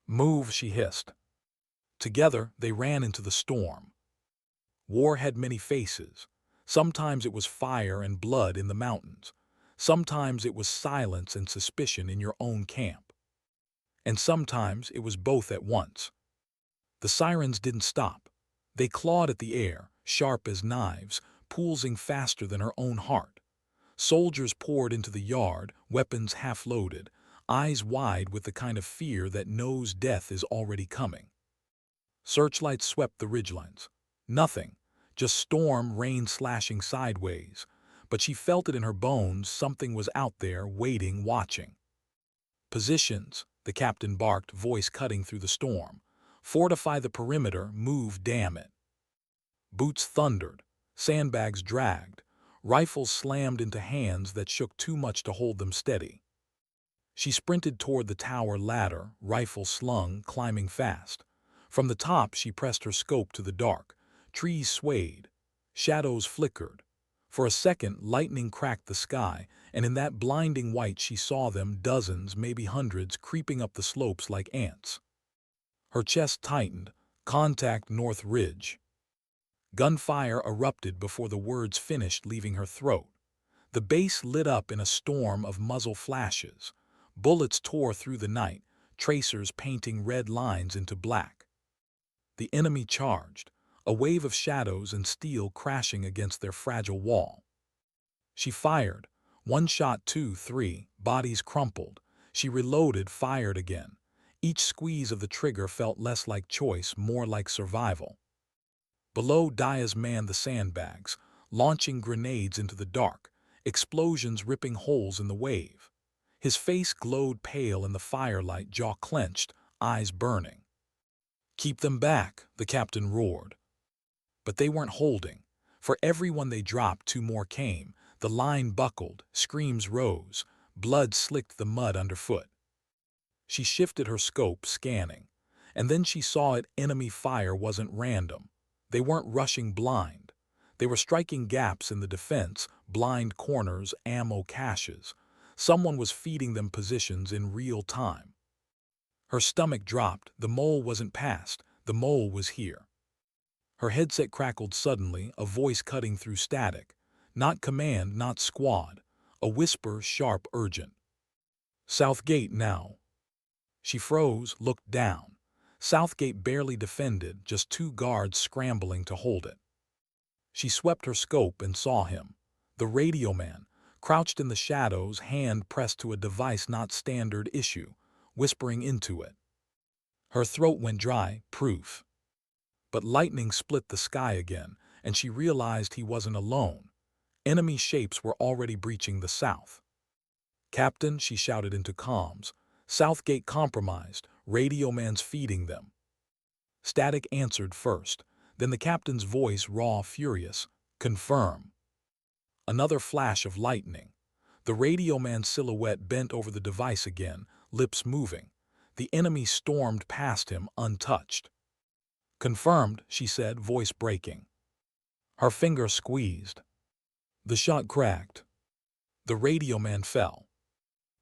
"Move," she hissed. Together, they ran into the storm. War had many faces. Sometimes it was fire and blood in the mountains. Sometimes it was silence and suspicion in your own camp. And sometimes it was both at once. The sirens didn't stop. They clawed at the air, sharp as knives, pulsing faster than her own heart. Soldiers poured into the yard, weapons half-loaded, eyes wide with the kind of fear that knows death is already coming. Searchlights swept the ridgelines. Nothing, just storm, rain slashing sideways. But she felt it in her bones, something was out there, waiting, watching. "Positions," the captain barked, voice cutting through the storm. "Fortify the perimeter, move, damn it." Boots thundered, sandbags dragged, rifles slammed into hands that shook too much to hold them steady. She sprinted toward the tower ladder, rifle slung, climbing fast. From the top she pressed her scope to the dark. Trees swayed. Shadows flickered. For a second lightning cracked the sky, and in that blinding white she saw them, dozens, maybe hundreds, creeping up the slopes like ants. Her chest tightened. Contact North Ridge. Gunfire erupted before the words finished, leaving her throat. The base lit up in a storm of muzzle flashes. Bullets tore through the night, tracers painting red lines into black. The enemy charged, a wave of shadows and steel crashing against their fragile wall. She fired. One shot, two, three, bodies crumpled. She reloaded, fired again. Each squeeze of the trigger felt less like choice, more like survival. Below, Diaz manned the sandbags, launching grenades into the dark, explosions ripping holes in the wave. His face glowed pale in the firelight, jaw clenched, eyes burning. "Keep them back," the captain roared. But they weren't holding. For every one they dropped, 2 more came. The line buckled, screams rose, blood slicked the mud underfoot. She shifted her scope, scanning. And then she saw it, enemy fire wasn't random. They weren't rushing blind. They were striking gaps in the defense, blind corners, ammo caches. Someone was feeding them positions in real time. Her stomach dropped. The mole wasn't past. The mole was here. Her headset crackled suddenly, a voice cutting through static. Not command, not squad. A whisper, sharp, urgent. Southgate now. She froze, looked down. Southgate barely defended, just two guards scrambling to hold it. She swept her scope and saw him. The radio man, crouched in the shadows, hand pressed to a device not standard issue, whispering into it. Her throat went dry, proof. But lightning split the sky again, and she realized he wasn't alone. Enemy shapes were already breaching the south. "Captain," she shouted into comms. "Southgate compromised. Radio man's feeding them." Static answered first, then the captain's voice, raw, furious. "Confirm." Another flash of lightning. The radio man's silhouette bent over the device again, lips moving. The enemy stormed past him, untouched. "Confirmed," she said, voice breaking. Her finger squeezed. The shot cracked. The radio man fell.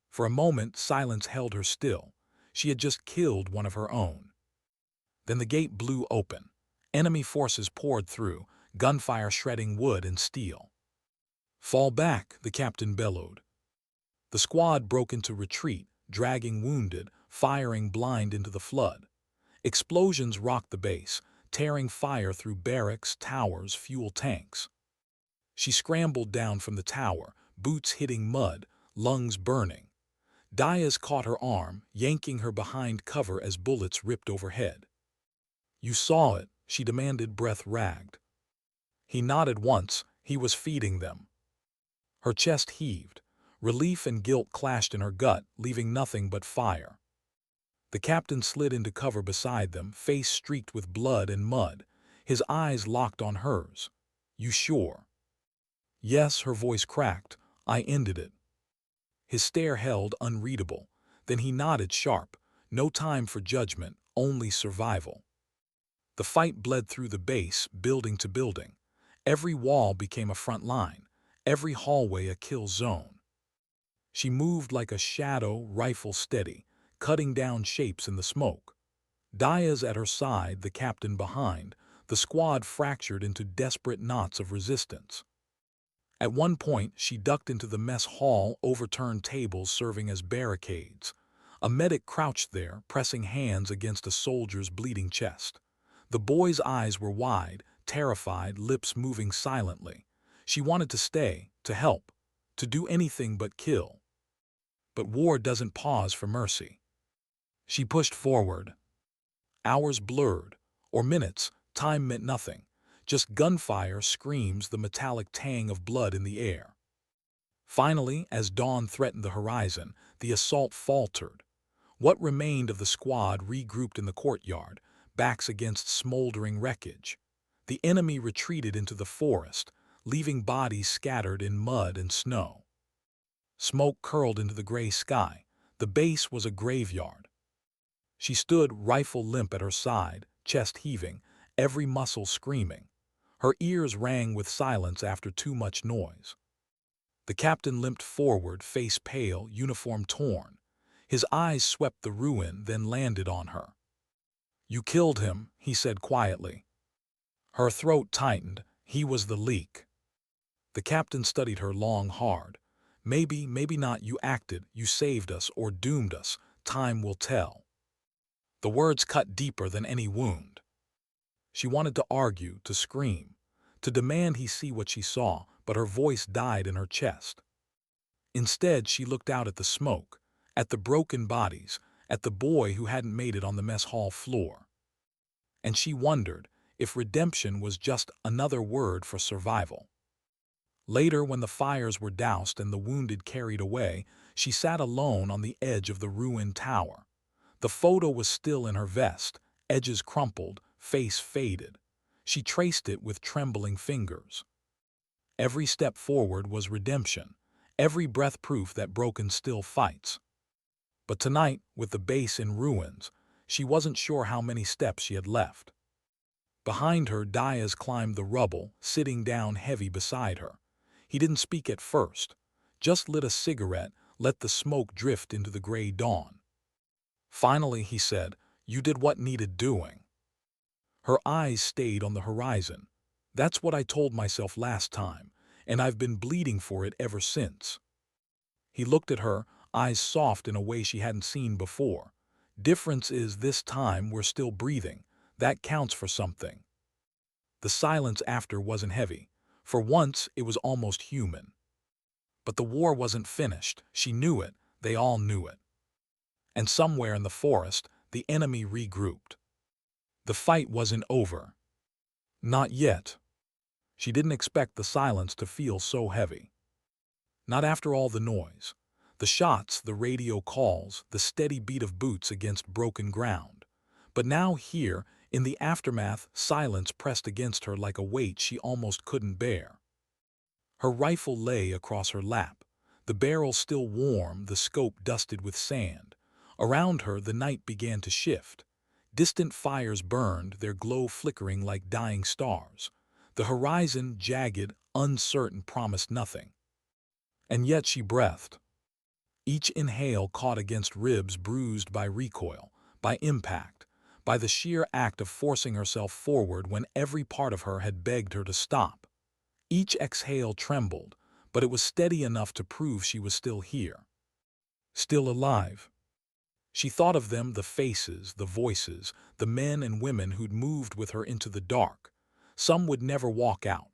For a moment, silence held her still. She had just killed one of her own. Then the gate blew open. Enemy forces poured through, gunfire shredding wood and steel. "Fall back," the captain bellowed. The squad broke into retreat, dragging wounded, firing blind into the flood. Explosions rocked the base, tearing fire through barracks, towers, fuel tanks. She scrambled down from the tower, boots hitting mud, lungs burning. Diaz caught her arm, yanking her behind cover as bullets ripped overhead. "You saw it," she demanded, breath ragged. He nodded once. He was feeding them. Her chest heaved. Relief and guilt clashed in her gut, leaving nothing but fire. The captain slid into cover beside them, face streaked with blood and mud, his eyes locked on hers. "You sure?" "Yes," her voice cracked. "I ended it." His stare held, unreadable. Then he nodded sharp. No time for judgment, only survival. The fight bled through the base, building to building. Every wall became a front line, every hallway a kill zone. She moved like a shadow, rifle steady, cutting down shapes in the smoke. Diaz at her side, the captain behind, the squad fractured into desperate knots of resistance. At one point, she ducked into the mess hall, overturned tables serving as barricades. A medic crouched there, pressing hands against a soldier's bleeding chest. The boy's eyes were wide, terrified, lips moving silently. She wanted to stay, to help, to do anything but kill. But war doesn't pause for mercy. She pushed forward. Hours blurred, or minutes, time meant nothing. Just gunfire, screams, the metallic tang of blood in the air. Finally, as dawn threatened the horizon, the assault faltered. What remained of the squad regrouped in the courtyard, backs against smoldering wreckage. The enemy retreated into the forest, leaving bodies scattered in mud and snow. Smoke curled into the gray sky. The base was a graveyard. She stood, rifle limp at her side, chest heaving, every muscle screaming. Her ears rang with silence after too much noise. The captain limped forward, face pale, uniform torn. His eyes swept the ruin, then landed on her. "You killed him," he said quietly. Her throat tightened. He was the leak. The captain studied her long, hard. "Maybe, maybe not. You acted. You saved us or doomed us. Time will tell." The words cut deeper than any wound. She wanted to argue, to scream, to demand he see what she saw, but her voice died in her chest. Instead, she looked out at the smoke, at the broken bodies, at the boy who hadn't made it on the mess hall floor. And she wondered if redemption was just another word for survival. Later, when the fires were doused and the wounded carried away, she sat alone on the edge of the ruined tower. The photo was still in her vest, edges crumpled, face faded. She traced it with trembling fingers. Every step forward was redemption, every breath proof that broken still fights. But tonight, with the base in ruins, she wasn't sure how many steps she had left. Behind her, Diaz climbed the rubble, sitting down heavy beside her. He didn't speak at first, just lit a cigarette, let the smoke drift into the gray dawn. Finally, he said, "You did what needed doing." Her eyes stayed on the horizon. "That's what I told myself last time, and I've been bleeding for it ever since." He looked at her, eyes soft in a way she hadn't seen before. "Difference is this time we're still breathing. That counts for something." The silence after wasn't heavy. For once, it was almost human. But the war wasn't finished. She knew it. They all knew it. And somewhere in the forest, the enemy regrouped. The fight wasn't over. Not yet. She didn't expect the silence to feel so heavy. Not after all the noise. The shots, the radio calls, the steady beat of boots against broken ground. But now here, in the aftermath, silence pressed against her like a weight she almost couldn't bear. Her rifle lay across her lap, the barrel still warm, the scope dusted with sand. Around her, the night began to shift. Distant fires burned, their glow flickering like dying stars. The horizon, jagged, uncertain, promised nothing. And yet she breathed. Each inhale caught against ribs bruised by recoil, by impact, by the sheer act of forcing herself forward when every part of her had begged her to stop. Each exhale trembled, but it was steady enough to prove she was still here. Still alive. She thought of them, the faces, the voices, the men and women who'd moved with her into the dark. Some would never walk out.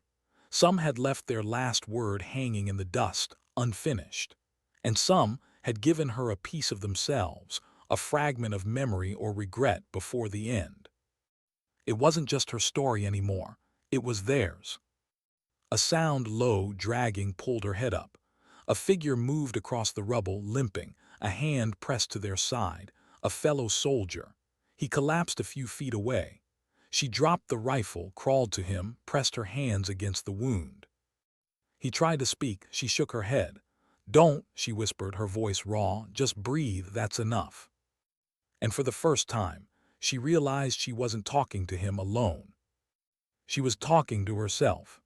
Some had left their last word hanging in the dust, unfinished. And some had given her a piece of themselves, a fragment of memory or regret before the end. It wasn't just her story anymore. It was theirs. A sound, low, dragging, pulled her head up. A figure moved across the rubble, limping, a hand pressed to their side, a fellow soldier. He collapsed a few feet away. She dropped the rifle, crawled to him, pressed her hands against the wound. He tried to speak, she shook her head. "Don't," she whispered, her voice raw, "just breathe, that's enough." And for the first time, she realized she wasn't talking to him alone. She was talking to herself.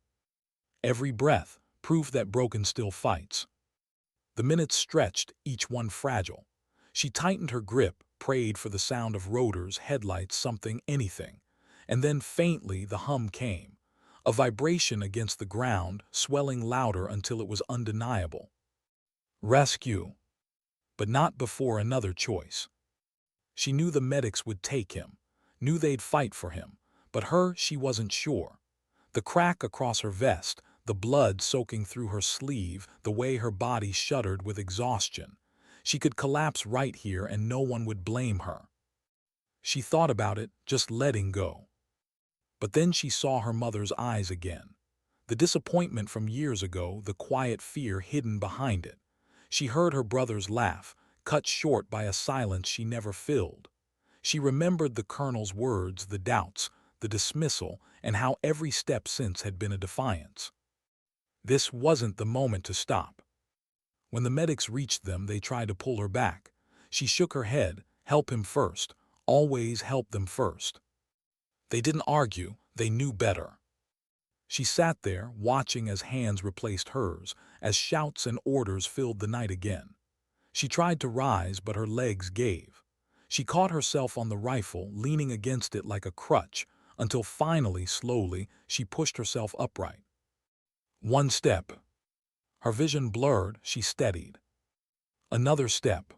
Every breath, proof that broken still fights. The minutes stretched, each one fragile. She tightened her grip, prayed for the sound of rotors, headlights, something, anything. And then faintly the hum came. A vibration against the ground, swelling louder until it was undeniable. Rescue. But not before another choice. She knew the medics would take him, knew they'd fight for him, but her, she wasn't sure. The crack across her vest, the blood soaking through her sleeve, the way her body shuddered with exhaustion. She could collapse right here and no one would blame her. She thought about it, just letting go. But then she saw her mother's eyes again. The disappointment from years ago, the quiet fear hidden behind it. She heard her brother's laugh, cut short by a silence she never filled. She remembered the colonel's words, the doubts, the dismissal, and how every step since had been a defiance. This wasn't the moment to stop. When the medics reached them, they tried to pull her back. She shook her head, "Help him first. Always help them first." They didn't argue, they knew better. She sat there, watching as hands replaced hers, as shouts and orders filled the night again. She tried to rise, but her legs gave. She caught herself on the rifle, leaning against it like a crutch, until finally, slowly, she pushed herself upright. One step. Her vision blurred, she steadied. Another step.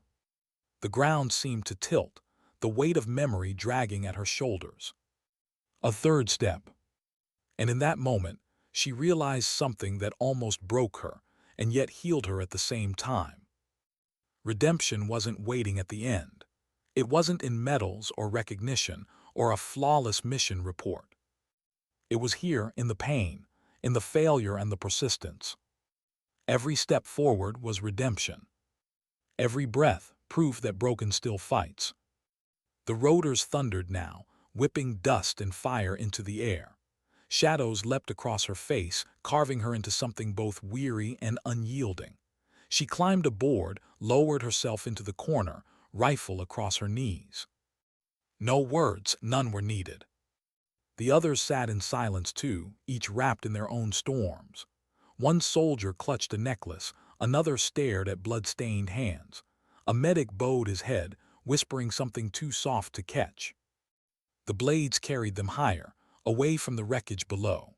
The ground seemed to tilt, the weight of memory dragging at her shoulders. A third step. And in that moment, she realized something that almost broke her, and yet healed her at the same time. Redemption wasn't waiting at the end. It wasn't in medals or recognition or a flawless mission report. It was here in the pain, in the failure and the persistence. Every step forward was redemption. Every breath, proof that broken still fights. The rotors thundered now, whipping dust and fire into the air. Shadows leapt across her face, carving her into something both weary and unyielding. She climbed aboard, lowered herself into the corner, rifle across her knees. No words, none were needed. The others sat in silence too, each wrapped in their own storms. One soldier clutched a necklace, another stared at blood-stained hands. A medic bowed his head, whispering something too soft to catch. The blades carried them higher, away from the wreckage below.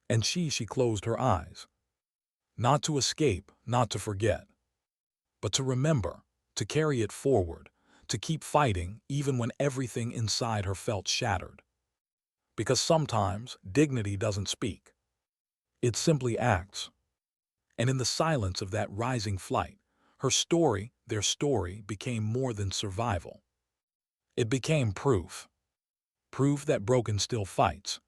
And she closed her eyes. Not to escape, not to forget, but to remember, to carry it forward, to keep fighting even when everything inside her felt shattered. Because sometimes dignity doesn't speak. It simply acts. And in the silence of that rising flight, her story, their story, became more than survival. It became proof. Proof that broken still fights,